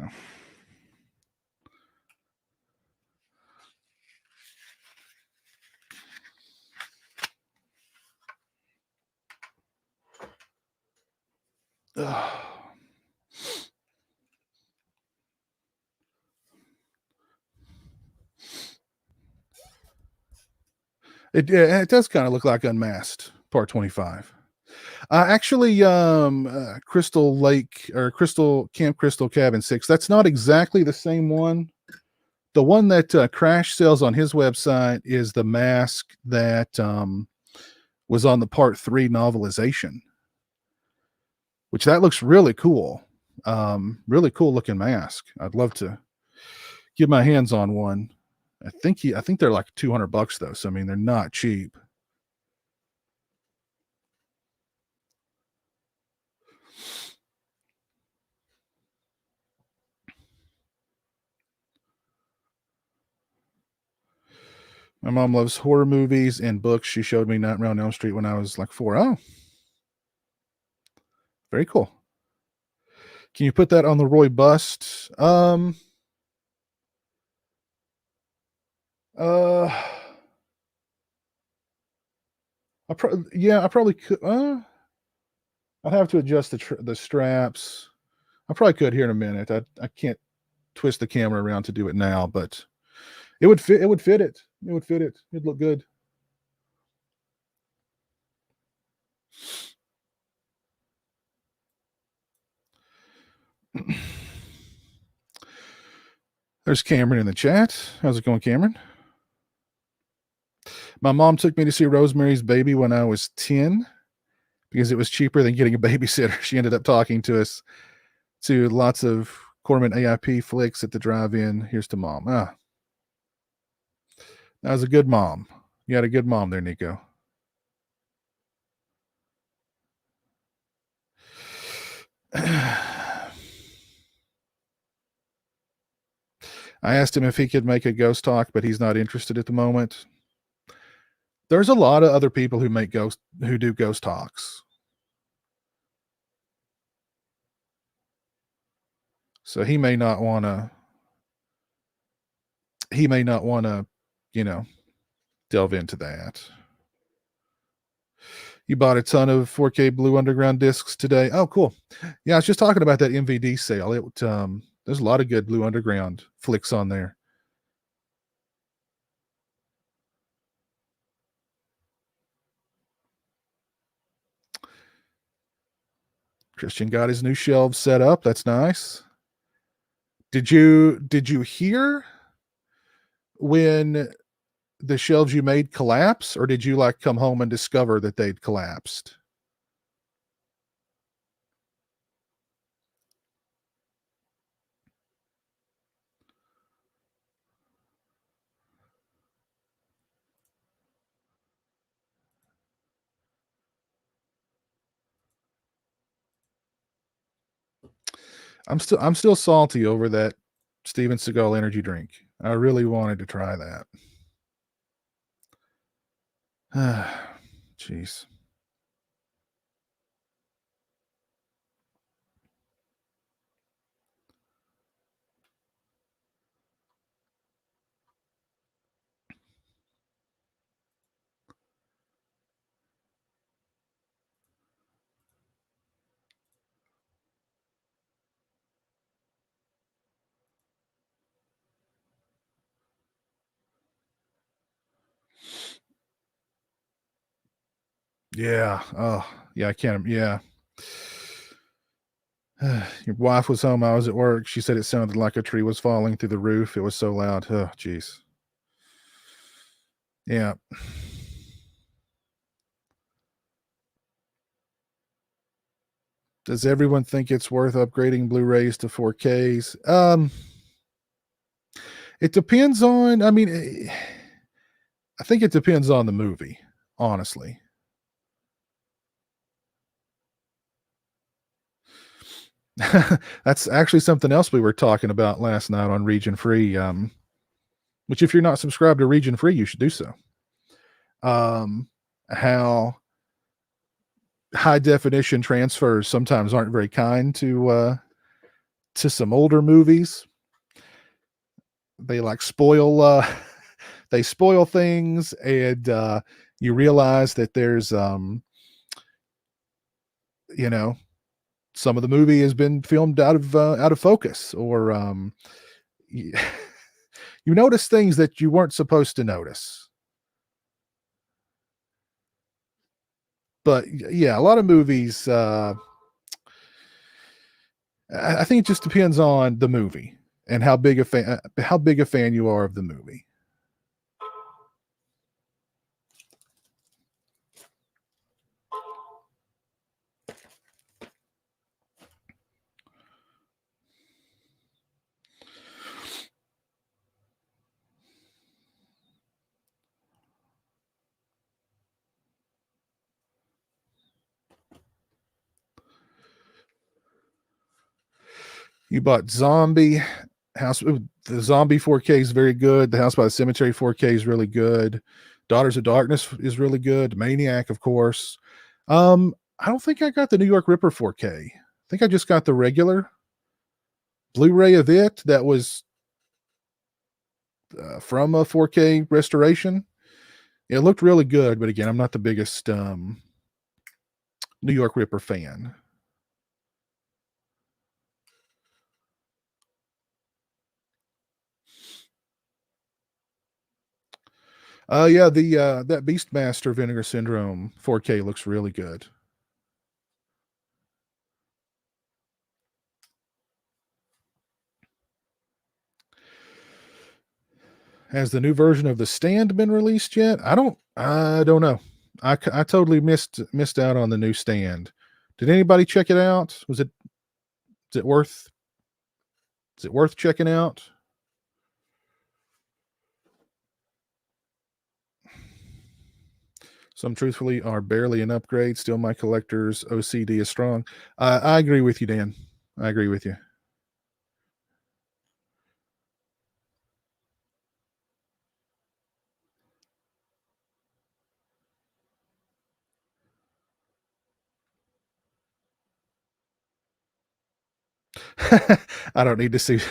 it does kind of look like Unmasked Part 25. Actually, Crystal Lake or Camp Crystal Cabin 6. That's not exactly the same one. The one that Crash sells on his website is the mask that was on the Part 3 novelization, which that looks really cool. Really cool looking mask. I'd love to get my hands on one. I think they're like $200 though. So I mean, they're not cheap. My mom loves horror movies and books. She showed me Nightmare on Elm Street when I was like 4. Oh, very cool. Can you put that on the Roy bust? I probably could. I'd have to adjust the straps. I probably could here in a minute. I can't twist the camera around to do it now, but it would fit. It would fit it. It would fit it. It'd look good. There's Cameron in the chat. How's it going, Cameron? My mom took me to see Rosemary's Baby when I was 10 because it was cheaper than getting a babysitter. She ended up talking to us to lots of Corman AIP flicks at the drive-in. Here's to mom. That was a good mom. You had a good mom there, Nico. I asked him if he could make a ghost talk, but he's not interested at the moment. There's a lot of other people who do ghost talks. So he may not want to, delve into that. You bought a ton of 4K Blue Underground discs today. Oh, cool. Yeah, I was just talking about that MVD sale. There's a lot of good Blue Underground flicks on there. Christian got his new shelves set up. That's nice. Did you hear when the shelves you made collapse, or did you like come home and discover that they'd collapsed? I'm still salty over that Steven Seagal energy drink. I really wanted to try that. Jeez. Yeah. Oh, yeah. I can't. Yeah. Your wife was home. I was at work. She said it sounded like a tree was falling through the roof. It was so loud. Oh, jeez. Yeah. Does everyone think it's worth upgrading Blu-rays to 4Ks? It depends on. I mean, I think it depends on the movie. Honestly. That's actually something else we were talking about last night on Region Free. Which, if you're not subscribed to Region Free, you should do so. How high definition transfers sometimes aren't very kind to some older movies. They like spoil they spoil things, and you realize that there's you know, some of the movie has been filmed out of focus, or you notice things that you weren't supposed to notice. But yeah, a lot of movies, I think it just depends on the movie and how big a fan you are of the movie. You bought Zombie House. The Zombie 4K is very good. The House by the Cemetery 4K is really good. Daughters of Darkness is really good. Maniac, of course. I don't think I got the New York Ripper 4K. I think I just got the regular Blu-ray of it that was from a 4K restoration. It looked really good, but again, I'm not the biggest New York Ripper fan. Yeah, the that Beastmaster Vinegar Syndrome 4K looks really good. Has the new version of The Stand been released yet? I don't know. I totally missed out on the new Stand. Did anybody check it out? Is it worth checking out? Some truthfully are barely an upgrade. Still, my collector's OCD is strong. I agree with you, Dan. I agree with you. I don't need to see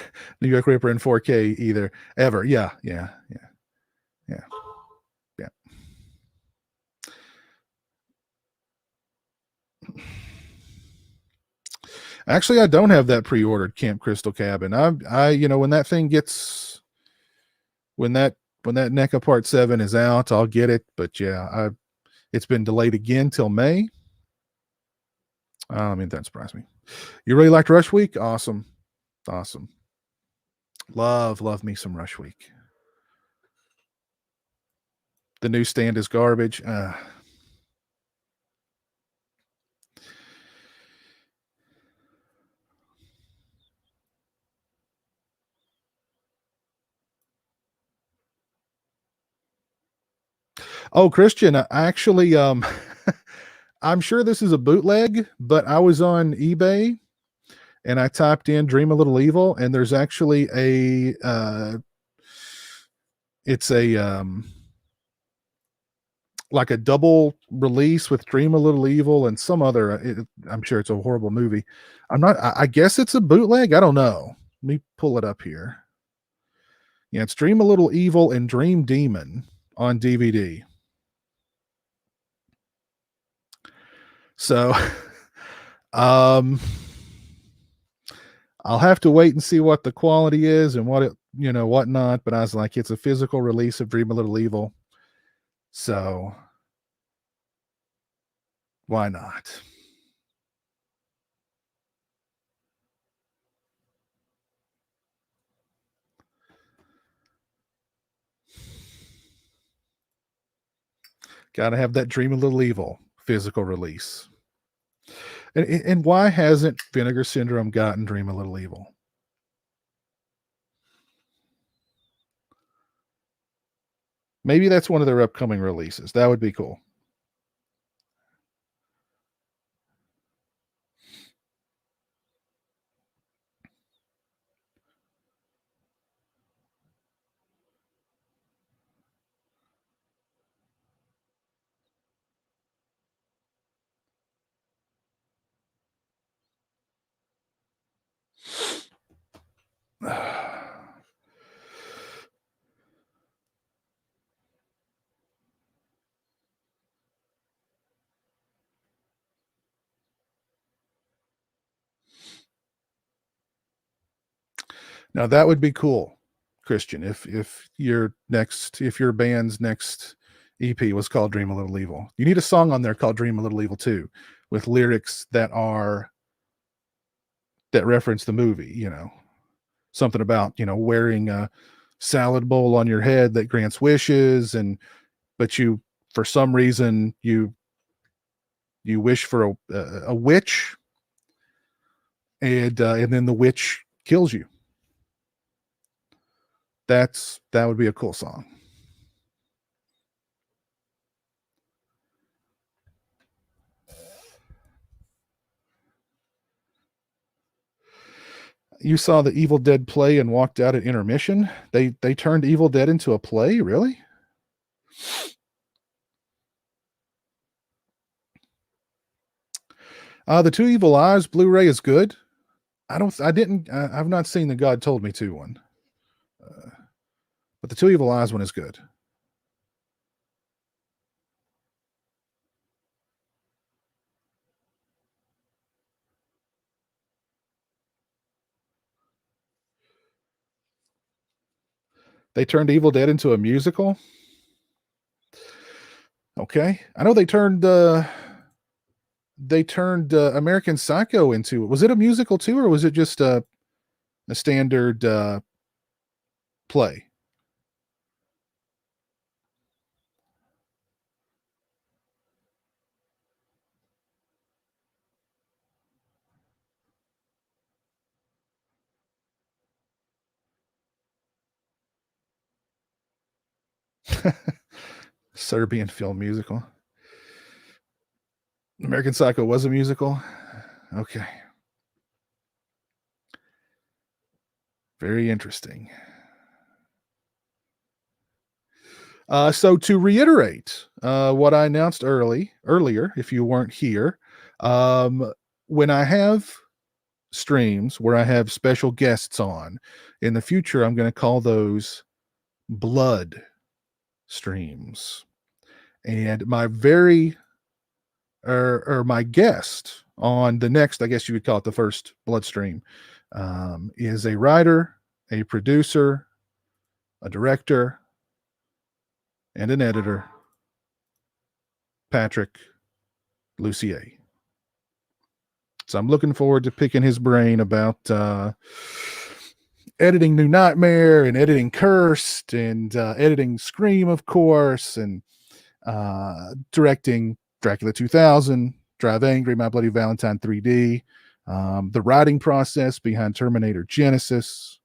New York Ripper in 4K either, ever. Yeah. Actually, I don't have that pre-ordered Camp Crystal Cabin. When that thing gets when that NECA Part 7 is out, I'll get it. But yeah, it's been delayed again till May. I mean, that surprised me. You really liked Rush Week? Awesome. Love me some Rush Week. The newsstand is garbage. Oh, Christian, I actually, I'm sure this is a bootleg, but I was on eBay and I typed in Dream a Little Evil, and there's actually it's a like a double release with Dream a Little Evil and some other, I'm sure it's a horrible movie. I guess it's a bootleg. I don't know. Let me pull it up here. Yeah, it's Dream a Little Evil and Dream Demon on DVD. So, um, I'll have to wait and see what the quality is and what it, whatnot. But I was like, it's a physical release of Dream a Little Evil. So why not? Got to have that Dream a Little Evil physical release. And why hasn't Vinegar Syndrome gotten Dream a Little Evil? Maybe that's one of their upcoming releases. That would be cool. Now that would be cool, Christian. If your band's next EP was called Dream a Little Evil, you need a song on there called Dream a Little Evil too, with lyrics that reference the movie. Something about wearing a salad bowl on your head that grants wishes, but you, for some reason, you wish for a witch, and then the witch kills you. That would be a cool song. You saw the Evil Dead play and walked out at intermission. They turned Evil Dead into a play, really? The Two Evil Eyes Blu-ray is good. I've not seen the God Told Me To one, but the Two Evil Eyes one is good. They turned Evil Dead into a musical. Okay, I know they turned American Psycho into. Was it a musical too, or was it just a standard play? Serbian film musical. American Psycho was a musical. Okay. Very interesting. So to reiterate what I announced earlier, if you weren't here, when I have streams where I have special guests on in the future, I'm going to call those blood streams. And my my guest on the next, I guess you would call it the first blood stream, is a writer, a producer, a director, and an editor, Patrick Lucier. So I'm looking forward to picking his brain about editing New Nightmare and editing Cursed and editing Scream, of course, and directing Dracula 2000, Drive Angry, My Bloody Valentine 3D, the writing process behind Terminator Genesis.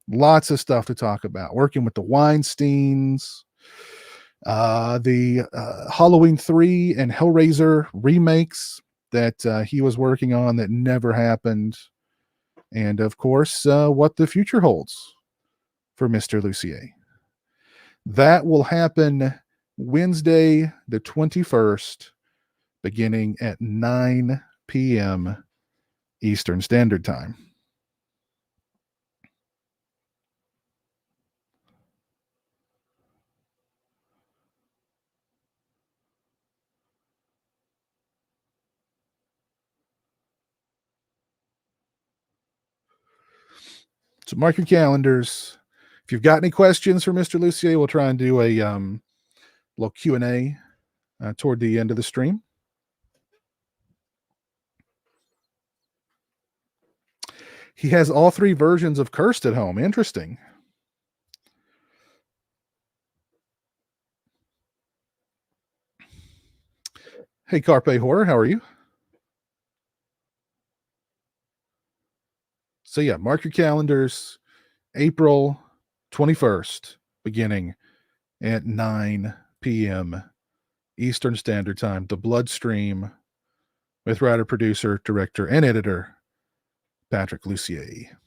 Lots of stuff to talk about. Working with the Weinsteins, the Halloween 3 and Hellraiser remakes that he was working on that never happened. And of course, what the future holds for Mr. Lucier. That will happen Wednesday, the 21st, beginning at 9 p.m. Eastern Standard Time. So mark your calendars. If you've got any questions for Mr. Lucier, we'll try and do a little Q&A toward the end of the stream. He has all 3 versions of Cursed at home. Interesting. Hey, Carpe Horror, how are you? So yeah, mark your calendars. April 21st, beginning at 9 p.m. Eastern Standard Time, the Bloodstream with writer, producer, director, and editor Patrick Lucier.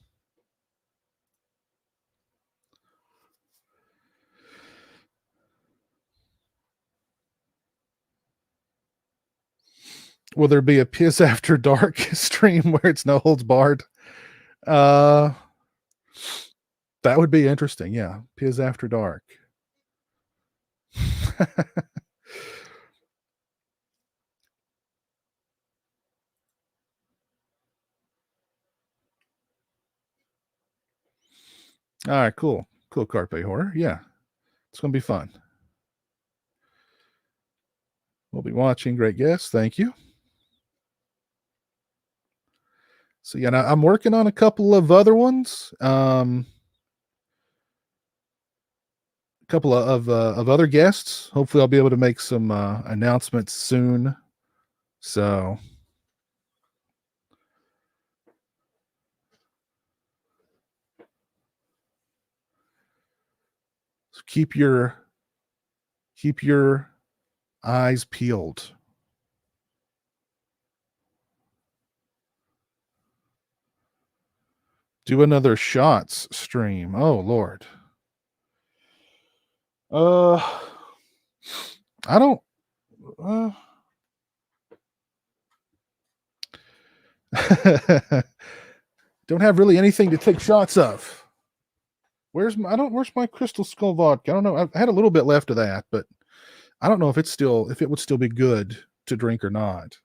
Will there be a Piss After Dark stream where it's no holds barred? That would be interesting. Yeah, Piss After Dark. All right, cool. Cool, Carpe Horror. Yeah, it's going to be fun. We'll be watching. Great guest. Thank you. So yeah, now I'm working on a couple of other ones. A couple of other guests. Hopefully, I'll be able to make some announcements soon. So keep your eyes peeled. Do another shots stream. Oh Lord. I don't don't have really anything to take shots of. Where's my Crystal Skull vodka? I don't know. I had a little bit left of that, but I don't know if it would still be good to drink or not.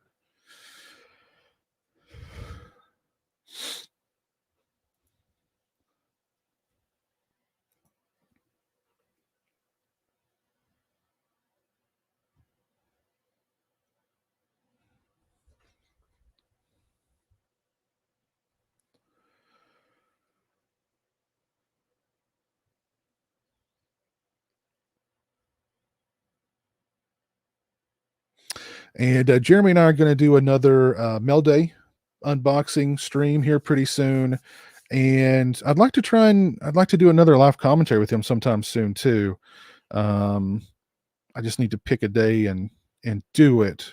And Jeremy and I are going to do another Mel Day unboxing stream here pretty soon. And I'd like to do another live commentary with him sometime soon too. I just need to pick a day and do it.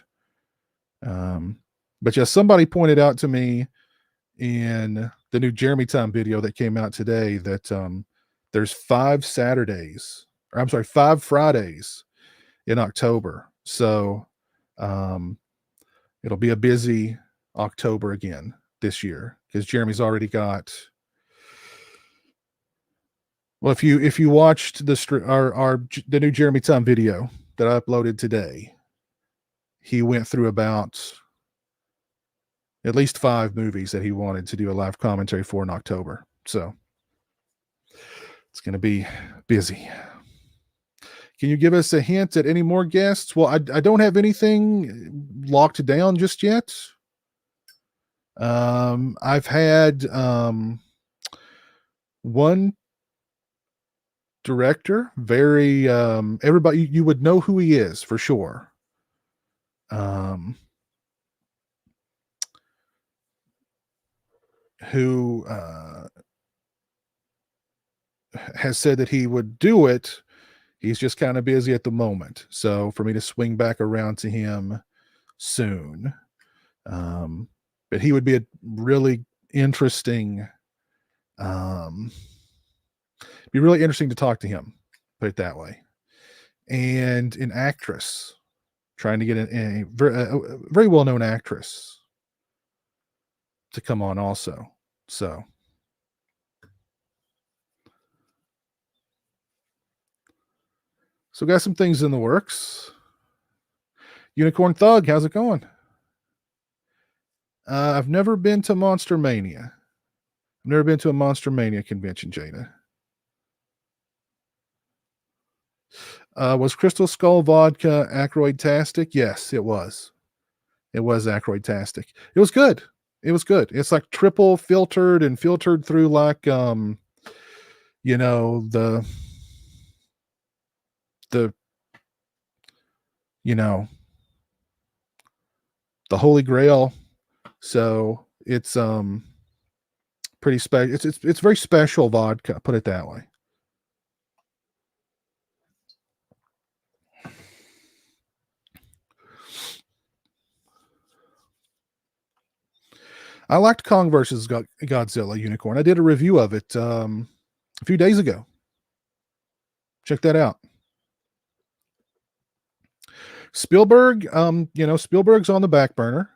But yeah, somebody pointed out to me in the new Jeremy Time video that came out today that there's 5 Fridays in October. So it'll be a busy October again this year because Jeremy's already got. Well, if you watched the new Jeremy Time video that I uploaded today, he went through about at least 5 movies that he wanted to do a live commentary for in October. So it's going to be busy. Can you give us a hint at any more guests? Well, I don't have anything locked down just yet. I've had one director, very everybody, you would know who he is for sure. Who has said that he would do it. He's just kind of busy at the moment. So for me to swing back around to him soon. But he would be a really interesting, be really interesting to talk to him, put it that way. And an actress, trying to get a very well-known actress to come on also. So got some things in the works. Unicorn Thug, how's it going? I've never been to Monster Mania. I've never been to a Monster Mania convention, Jada. Was Crystal Skull vodka Ackroyd-tastic? Yes, it was. It was Ackroyd-tastic. It was good. It was good. It's like triple filtered and filtered through like the Holy Grail. So it's pretty special. It's very special vodka, put it that way. I liked Kong versus Godzilla Unicorn. I did a review of it a few days ago. Check that out. Spielberg, Spielberg's on the back burner.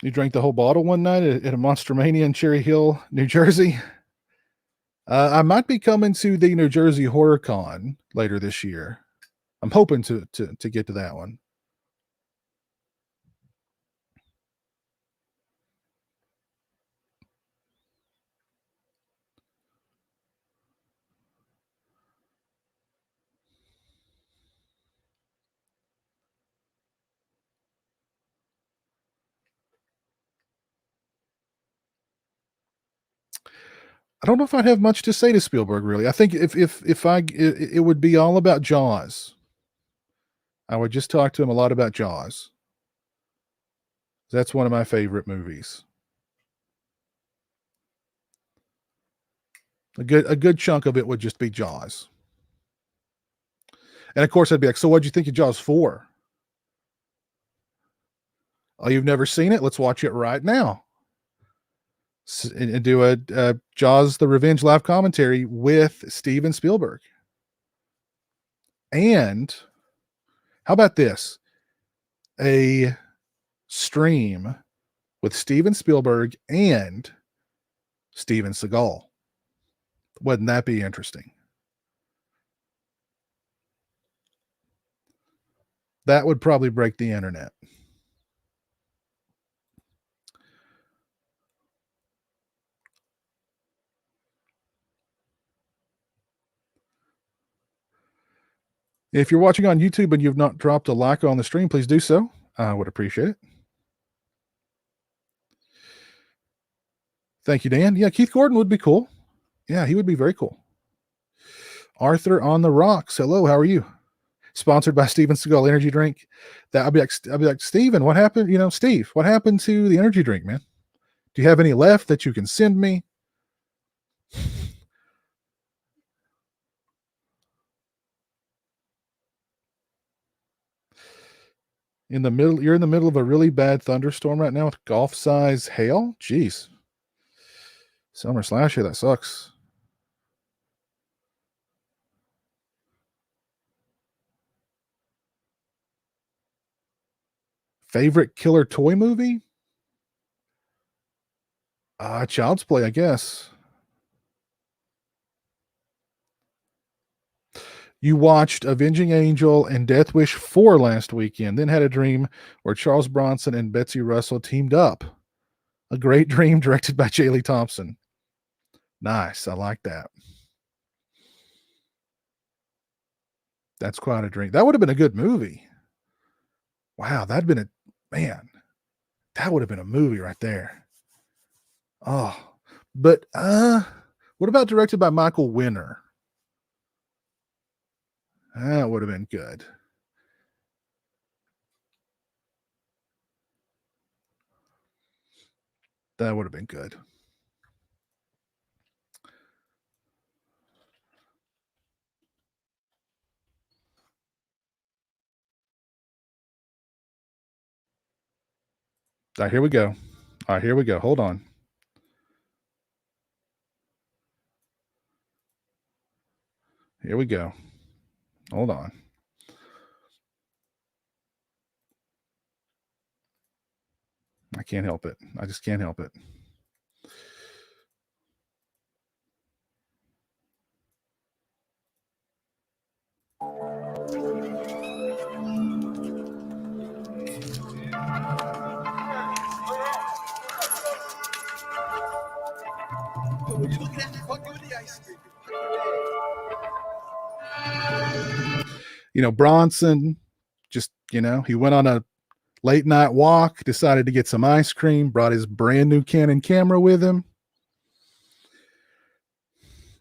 You drank the whole bottle one night at a Monster Mania in Cherry Hill, New Jersey. I might be coming to the New Jersey Horror Con later this year. I'm hoping to get to that one. I don't know if I'd have much to say to Spielberg, really. I think it would be all about Jaws. I would just talk to him a lot about Jaws. That's one of my favorite movies. A good chunk of it would just be Jaws. And of course, I'd be like, so what'd you think of Jaws 4? Oh, you've never seen it? Let's watch it right now. And do a Jaws the Revenge live commentary with Steven Spielberg. And how about this? A stream with Steven Spielberg and Steven Seagal. Wouldn't that be interesting? That would probably break the internet. If you're watching on YouTube and you've not dropped a like on the stream, please do so. I would appreciate it. Thank you, Dan. Yeah, Keith Gordon would be cool. Yeah, he would be very cool. Arthur on the Rocks. Hello, how are you? Sponsored by Steven Seagal energy drink. I'll be like, Steven, what happened? Steve, what happened to the energy drink, man? Do you have any left that you can send me? You're in the middle of a really bad thunderstorm right now with golf size hail. Jeez. Summer slash here, that sucks. Favorite killer toy movie? Child's Play, I guess. You watched Avenging Angel and Death Wish 4 last weekend, then had a dream where Charles Bronson and Betsy Russell teamed up. A great dream directed by J. Lee Thompson. Nice. I like that. That's quite a drink. That would have been a good movie. Wow, that would have been a movie right there. Oh, but what about directed by Michael Winner? That would have been good. That would have been good. All right, here we go. All right, here we go. Hold on. Here we go. Hold on. I can't help it. I just can't help it. You know, Bronson just, he went on a late night walk, decided to get some ice cream, brought his brand new Canon camera with him.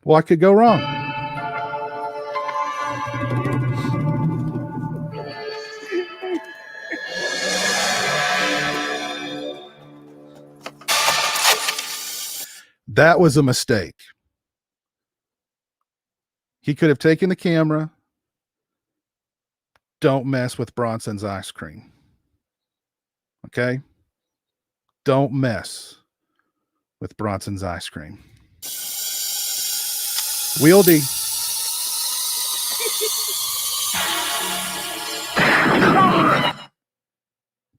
What could go wrong? That was a mistake. He could have taken the camera. Don't mess with Bronson's ice cream. Okay? Don't mess with Bronson's ice cream. Wieldy.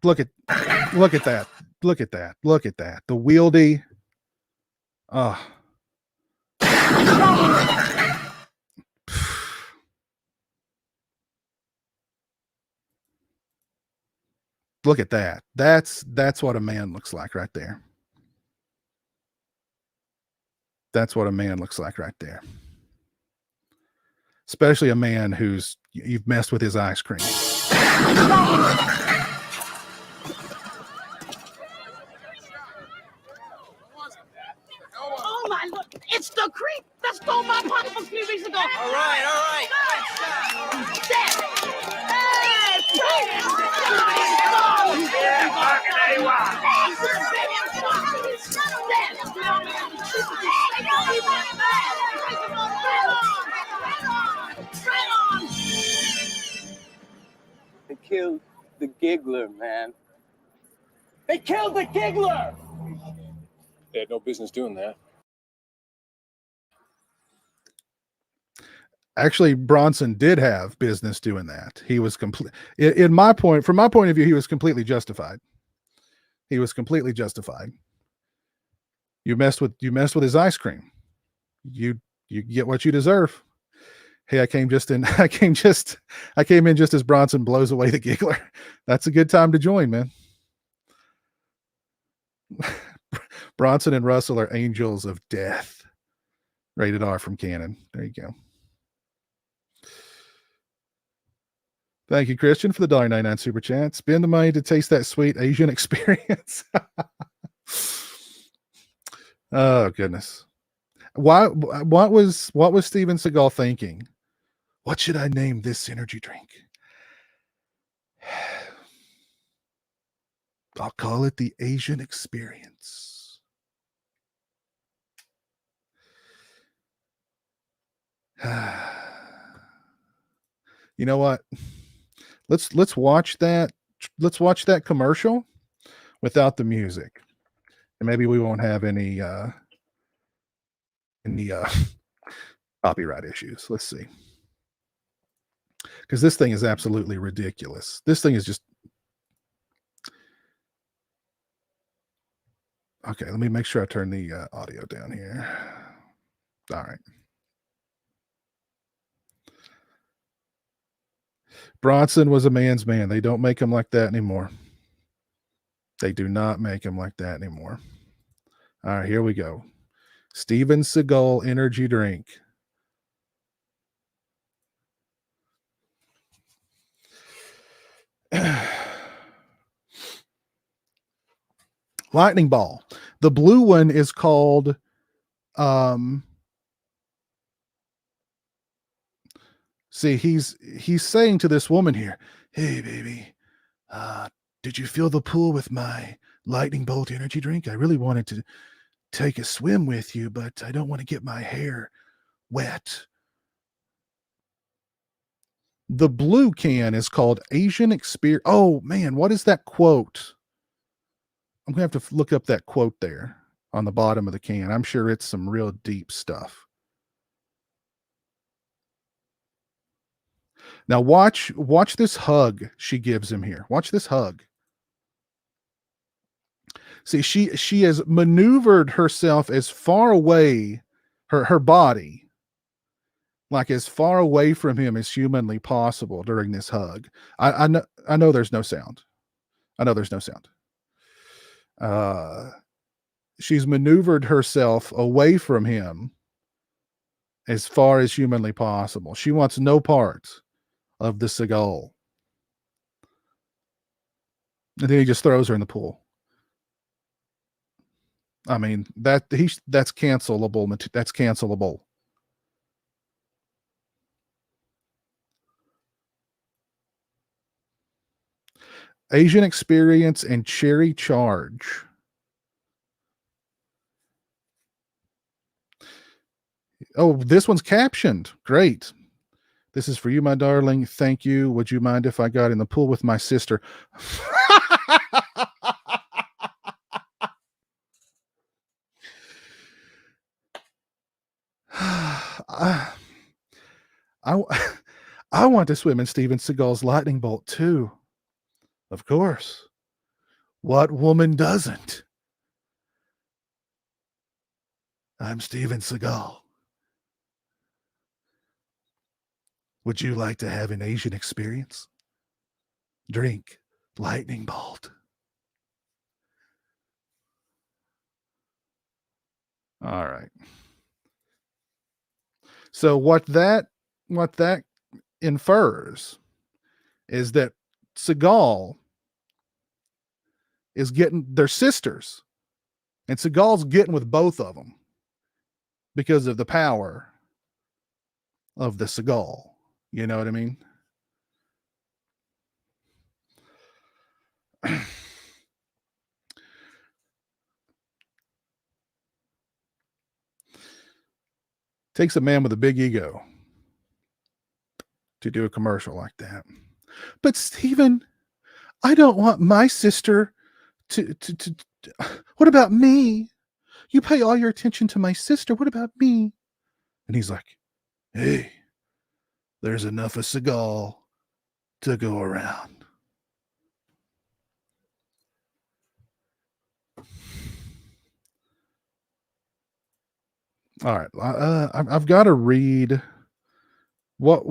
Look at that. Look at that. Look at that. The wieldy. Oh. Look at that. That's what a man looks like right there. That's what a man looks like right there. Especially a man you've messed with his ice cream. Oh my, look, it's the creep that stole my pop a few weeks ago. All right. They killed the giggler, man. They killed the giggler! They had no business doing that. Actually, Bronson did have business doing that. He was from my point of view, he was completely justified. He was completely justified. You messed with his ice cream. You get what you deserve. Hey, I came in just as Bronson blows away the giggler. That's a good time to join, man. Bronson and Russell are angels of death. Rated R from Canon. There you go. Thank you, Christian, for the $1.99 super chat. Spend the money to taste that sweet Asian experience. Oh goodness. What was Steven Seagal thinking? What should I name this energy drink? I'll call it the Asian experience. You know what? Let's watch that. Let's watch that commercial without the music, and maybe we won't have any copyright issues. Let's see, because this thing is absolutely ridiculous. This thing is just okay. Let me make sure I turn the audio down here. All right. Bronson was a man's man. They don't make him like that anymore. They do not make him like that anymore. All right, here we go. Steven Seagal energy drink. Lightning ball. The blue one is called see, he's saying to this woman here, "Hey baby, did you fill the pool with my lightning bolt energy drink? I really wanted to take a swim with you, but I don't want to get my hair wet." The blue can is called Asian Experience. Oh man, what is that quote? I'm gonna have to look up that quote there on the bottom of the can. I'm sure it's some real deep stuff. Now watch this hug she gives him here. Watch this hug. See, she has maneuvered herself as far away, her body, like as far away from him as humanly possible during this hug. I know there's no sound. I know there's no sound. She's maneuvered herself away from him as far as humanly possible. She wants no part of the Seagal. And then he just throws her in the pool. I mean, that's cancelable. That's cancelable. Asian Experience and Cherry Charge. Oh, this one's captioned. Great. This is for you, my darling. Thank you. Would you mind if I got in the pool with my sister? I want to swim in Steven Seagal's lightning bolt too. Of course. What woman doesn't? I'm Steven Seagal. Would you like to have an Asian experience? Drink lightning bolt. All right. So what that infers is that Seagal is getting, they're sisters, and Seagal's getting with both of them because of the power of the Seagal. You know what I mean? Takes a man with a big ego to do a commercial like that. But Steven, I don't want my sister to what about me? You pay all your attention to my sister. What about me? And he's like, hey, there's enough of Seagal to go around. All right. I've got to read what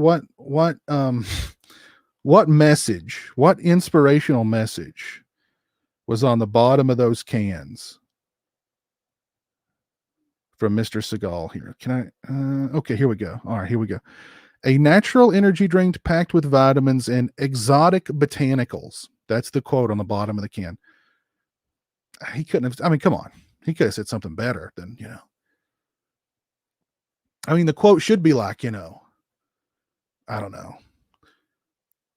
message, what inspirational message was on the bottom of those cans from Mr. Seagal here. Can I? Okay, here we go. All right, here we go. A natural energy drink packed with vitamins and exotic botanicals. That's the quote on the bottom of the can. He couldn't have, I mean, come on. He could have said something better than, I mean, the quote should be like, I don't know.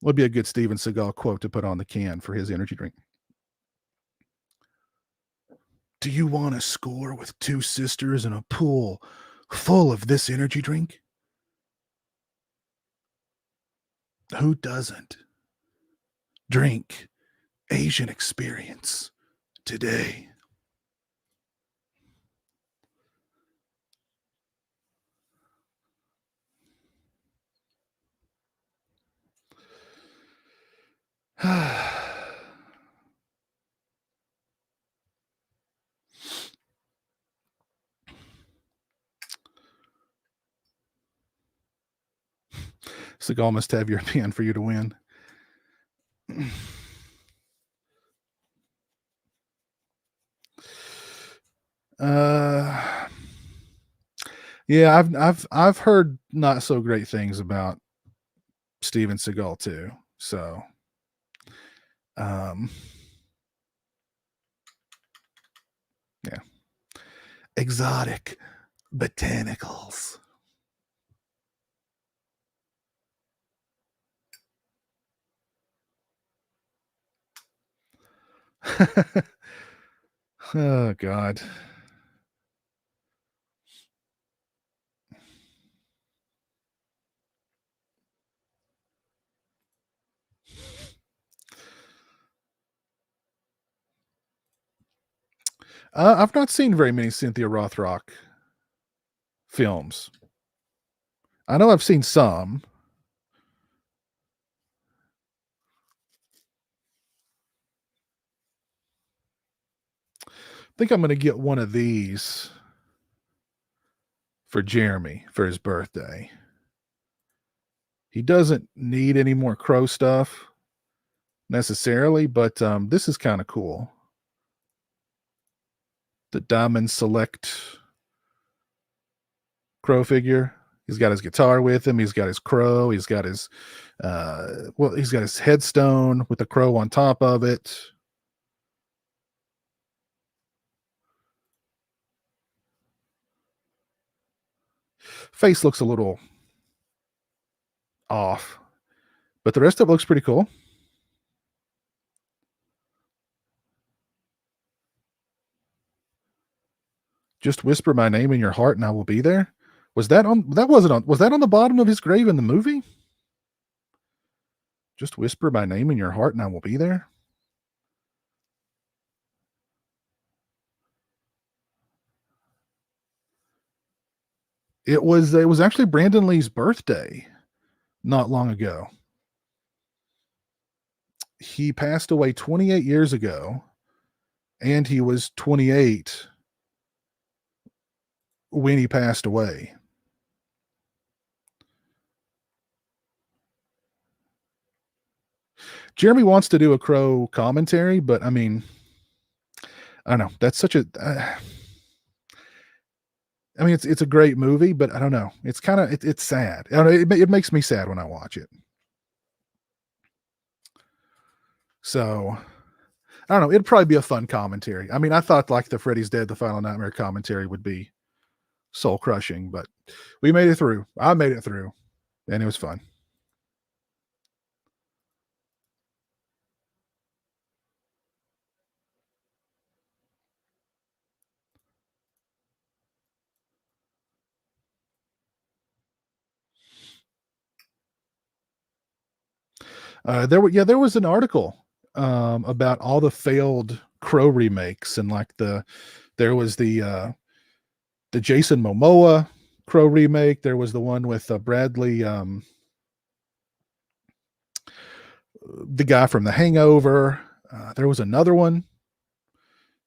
Would be a good Steven Seagal quote to put on the can for his energy drink. Do you want to score with two sisters in a pool full of this energy drink? Who doesn't? Drink Asian Experience today. Seagal must have your pen for you to win. Yeah, I've heard not so great things about Steven Seagal too. So, um, yeah, exotic botanicals. Oh God. I've not seen very many Cynthia Rothrock films. I know I've seen some. I think I'm going to get one of these for Jeremy for his birthday. He doesn't need any more Crow stuff necessarily, but this is kind of cool. The Diamond Select Crow figure. He's got his guitar with him. He's got his crow. He's got his he's got his headstone with the crow on top of it. Face looks a little off, but the rest of it looks pretty cool. Just whisper my name in your heart and I will be there. Was that on the bottom of his grave in the movie? Just whisper my name in your heart and I will be there. It was actually Brandon Lee's birthday not long ago. He passed away 28 years ago, and he was 28 when he passed away. Jeremy wants to do a Crow commentary, but I mean, I don't know. That's such a. I mean, it's a great movie, but I don't know. It's kind of it's sad. I don't know, it makes me sad when I watch it. So I don't know. It'd probably be a fun commentary. I mean, I thought like the Freddy's Dead, the Final Nightmare commentary would be soul crushing, but we made it through. I made it through, and it was fun. There was an article about all the failed Crow remakes, and like there was the Jason Momoa Crow remake. There was the one with Bradley, the guy from The Hangover. There was another one,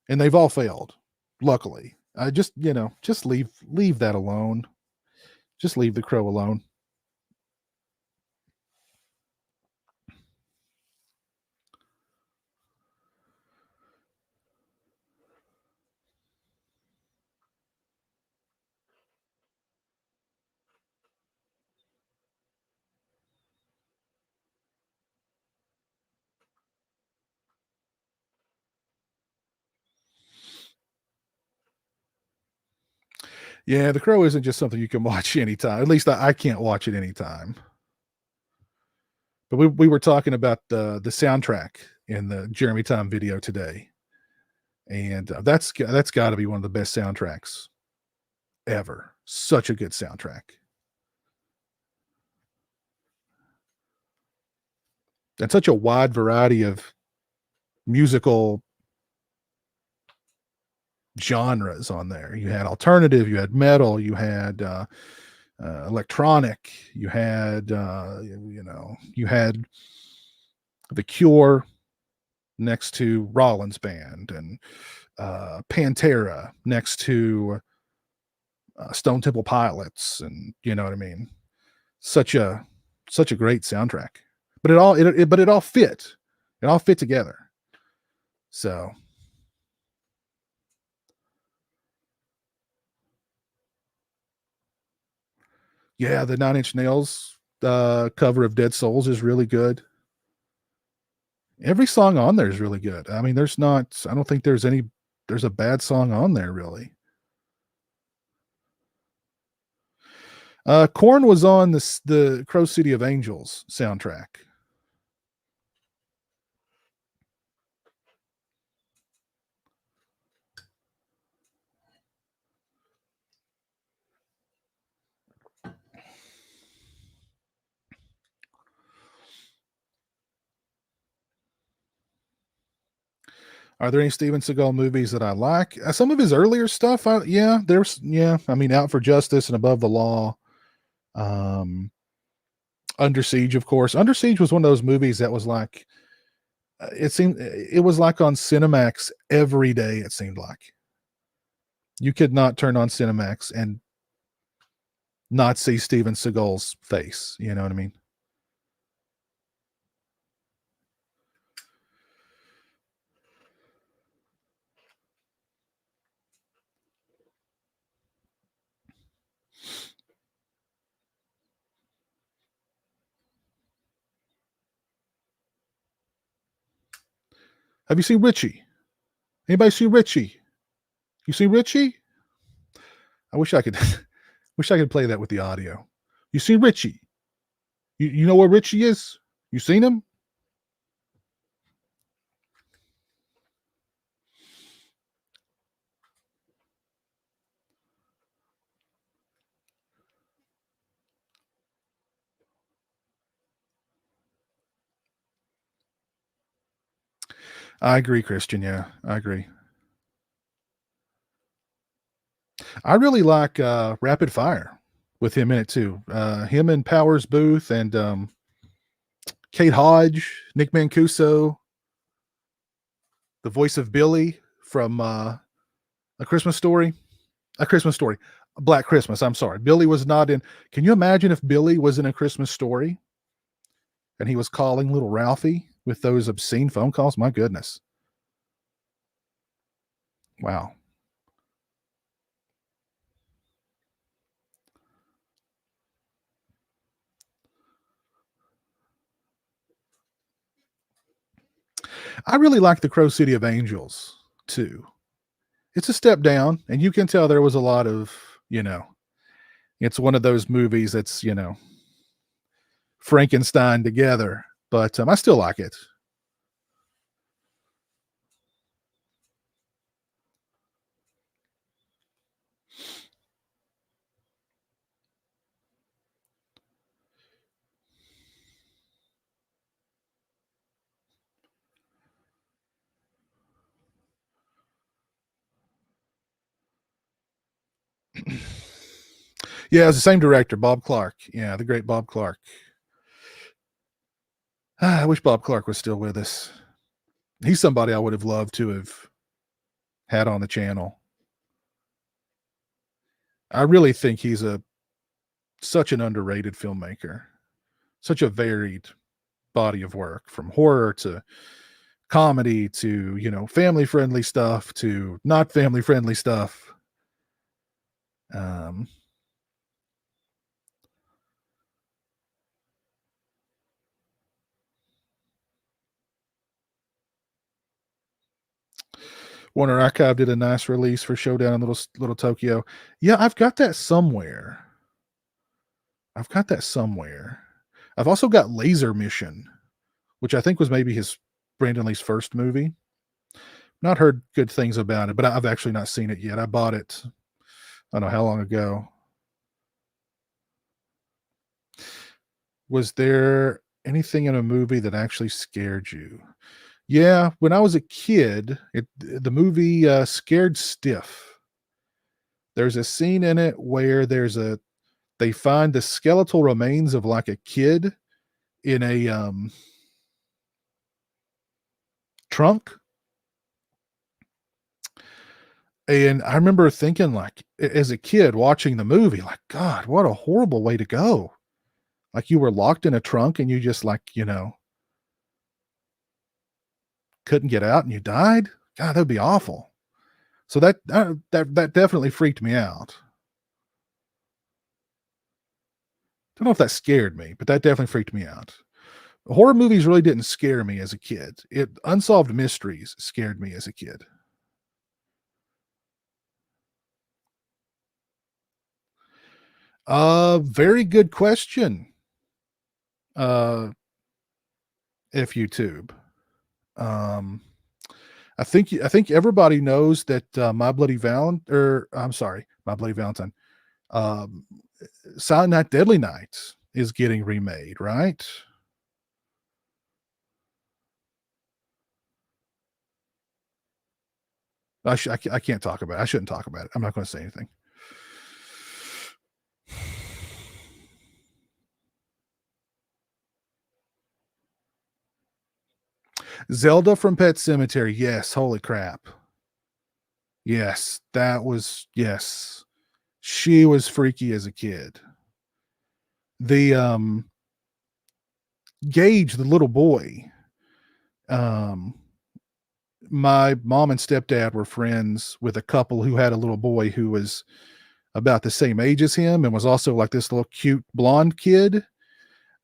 and they've all failed. Luckily, I just leave that alone. Just leave the Crow alone. Yeah, The Crow isn't just something you can watch anytime. At least I can't watch it anytime. But we were talking about the soundtrack in the Jeremy Time video today, and that's got to be one of the best soundtracks ever. Such a good soundtrack, and such a wide variety of musical genres on there. You had alternative, you had metal, you had electronic, you had you had The Cure next to Rollins Band, and Pantera next to Stone Temple Pilots, and you know what I mean. Such a great soundtrack, but it all fit. It all fit together. So Yeah, the Nine Inch Nails cover of Dead Souls is really good. Every song on there is really good. I mean, I don't think there's a bad song on there really. Korn was on the Crow City of Angels soundtrack. Are there any Steven Seagal movies that I like? Some of his earlier stuff, I mean, Out for Justice and Above the Law. Under Siege, of course. Under Siege was one of those movies that was like, it was like on Cinemax every day, it seemed like. You could not turn on Cinemax and not see Steven Seagal's face. You know what I mean? Have you seen Richie? Anybody see Richie? You see Richie? I wish I could wish I could play that with the audio. You see Richie? You know where Richie is? You seen him? I agree, Christian. Yeah, I agree. I really like Rapid Fire with him in it too. Him and Powers Booth and Kate Hodge, Nick Mancuso, the voice of Billy from A Christmas Story. A Christmas Story. Black Christmas. I'm sorry. Billy was not in. Can you imagine if Billy was in A Christmas Story and he was calling little Ralphie with those obscene phone calls? My goodness. Wow. I really like the Crow City of Angels too. It's a step down, and you can tell there was a lot of, it's one of those movies that's, Frankenstein together, but I still like it. Yeah, it's the same director, Bob Clark. Yeah, the great Bob Clark. I wish Bob Clark was still with us. He's somebody I would have loved to have had on the channel. I really think he's such an underrated filmmaker. Such a varied body of work, from horror to comedy to, family friendly stuff to not family friendly stuff. Warner Archive did a nice release for Showdown in Little Tokyo. Yeah, I've got that somewhere. I've also got Laser Mission, which I think was maybe his Brandon Lee's first movie. Not heard good things about it, but I've actually not seen it yet. I bought it, I don't know how long ago. Was there anything in a movie that actually scared you? Yeah, when I was a kid, the movie Scared Stiff. There's a scene in it where they find the skeletal remains of like a kid in a trunk. And I remember thinking, like, as a kid watching the movie, like, God, what a horrible way to go. Like, you were locked in a trunk and you just, like, couldn't get out and you died. God, that'd be awful. So that definitely freaked me out. don't know if that scared me, but that definitely freaked me out. Horror movies really didn't scare me as a kid. Unsolved mysteries scared me as a kid. Very good question. If YouTube. I think everybody knows that My Bloody Valentine. Um, Silent Night, Deadly Night is getting remade, right? I can't talk about it. I shouldn't talk about it. I'm not going to say anything. Zelda from Pet Sematary. Yes. Holy crap. Yes. Yes. She was freaky as a kid. The Gage, the little boy, my mom and stepdad were friends with a couple who had a little boy who was about the same age as him and was also like this little cute blonde kid.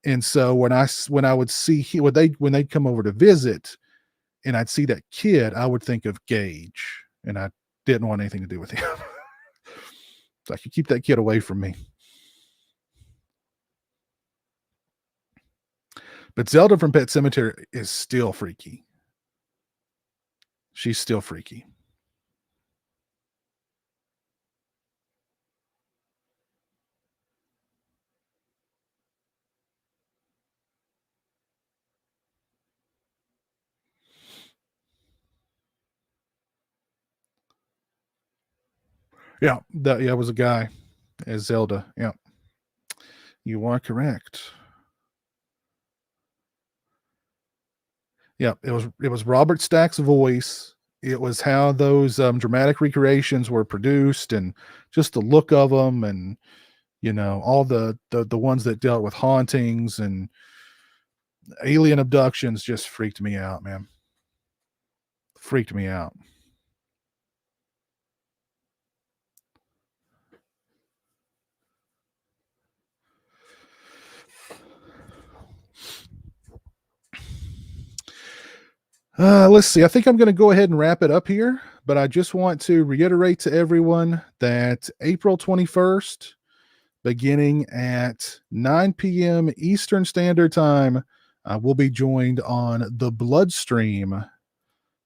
And so when I would see when they'd come over to visit and I'd see that kid, I would think of Gage, and I didn't want anything to do with him. So I could keep that kid away from me. But Zelda from Pet Sematary is still freaky. She's still freaky. Yeah, that was a guy as Zelda. Yeah, you are correct. Yeah, it was Robert Stack's voice. It was how those dramatic recreations were produced, and just the look of them, and all the ones that dealt with hauntings and alien abductions just freaked me out, man. Freaked me out. Let's see. I think I'm going to go ahead and wrap it up here, but I just want to reiterate to everyone that April 21st, beginning at 9 p.m. Eastern Standard Time, we'll be joined on The Bloodstream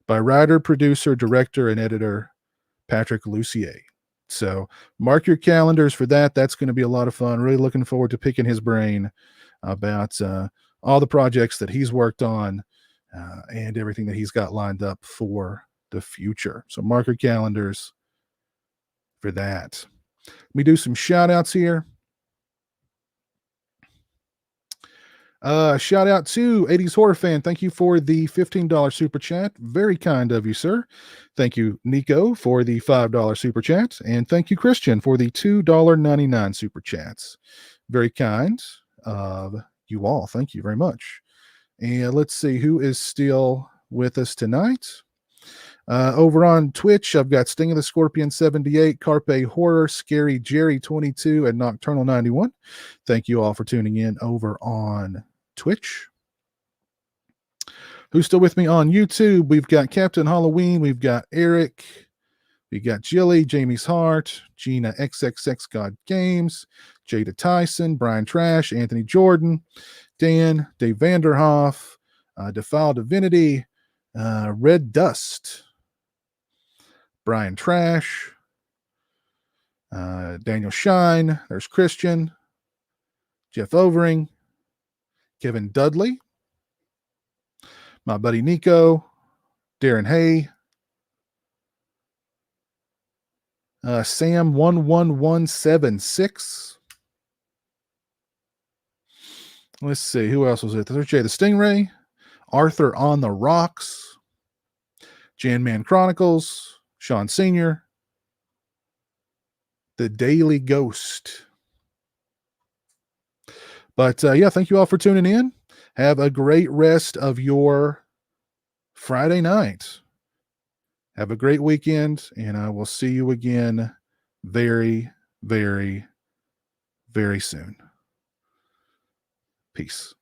by writer, producer, director, and editor Patrick Lucier. So mark your calendars for that. That's going to be a lot of fun. Really looking forward to picking his brain about all the projects that he's worked on and everything that he's got lined up for the future. So mark your calendars for that. Let me do some shout outs here. Shout out to 80s Horror Fan. Thank you for the $15 super chat. Very kind of you, sir. Thank you, Nico, for the $5 super chat. And thank you, Christian, for the $2.99 super chats. Very kind of you all. Thank you very much. And let's see who is still with us tonight. Over on Twitch, I've got Sting of the Scorpion 78, Carpe Horror, Scary Jerry 22, and Nocturnal 91. Thank you all for tuning in over on Twitch. Who's still with me on YouTube? We've got Captain Halloween, we've got Eric, we got Jilly, Jamie's Heart, Gina XXX God Games, Jada Tyson, Brian Trash, Anthony Jordan, Dan, Dave Vanderhoff, Defile Divinity, Red Dust, Brian Trash, Daniel Shine, there's Christian, Jeff Overing, Kevin Dudley, my buddy Nico, Darren Hay, Sam 11176. Let's see, who else was it? There's Jay the Stingray, Arthur on the Rocks, Jan Man Chronicles, Sean Sr., The Daily Ghost. But yeah, thank you all for tuning in. Have a great rest of your Friday night. Have a great weekend, and I will see you again very, very, very soon. Peace.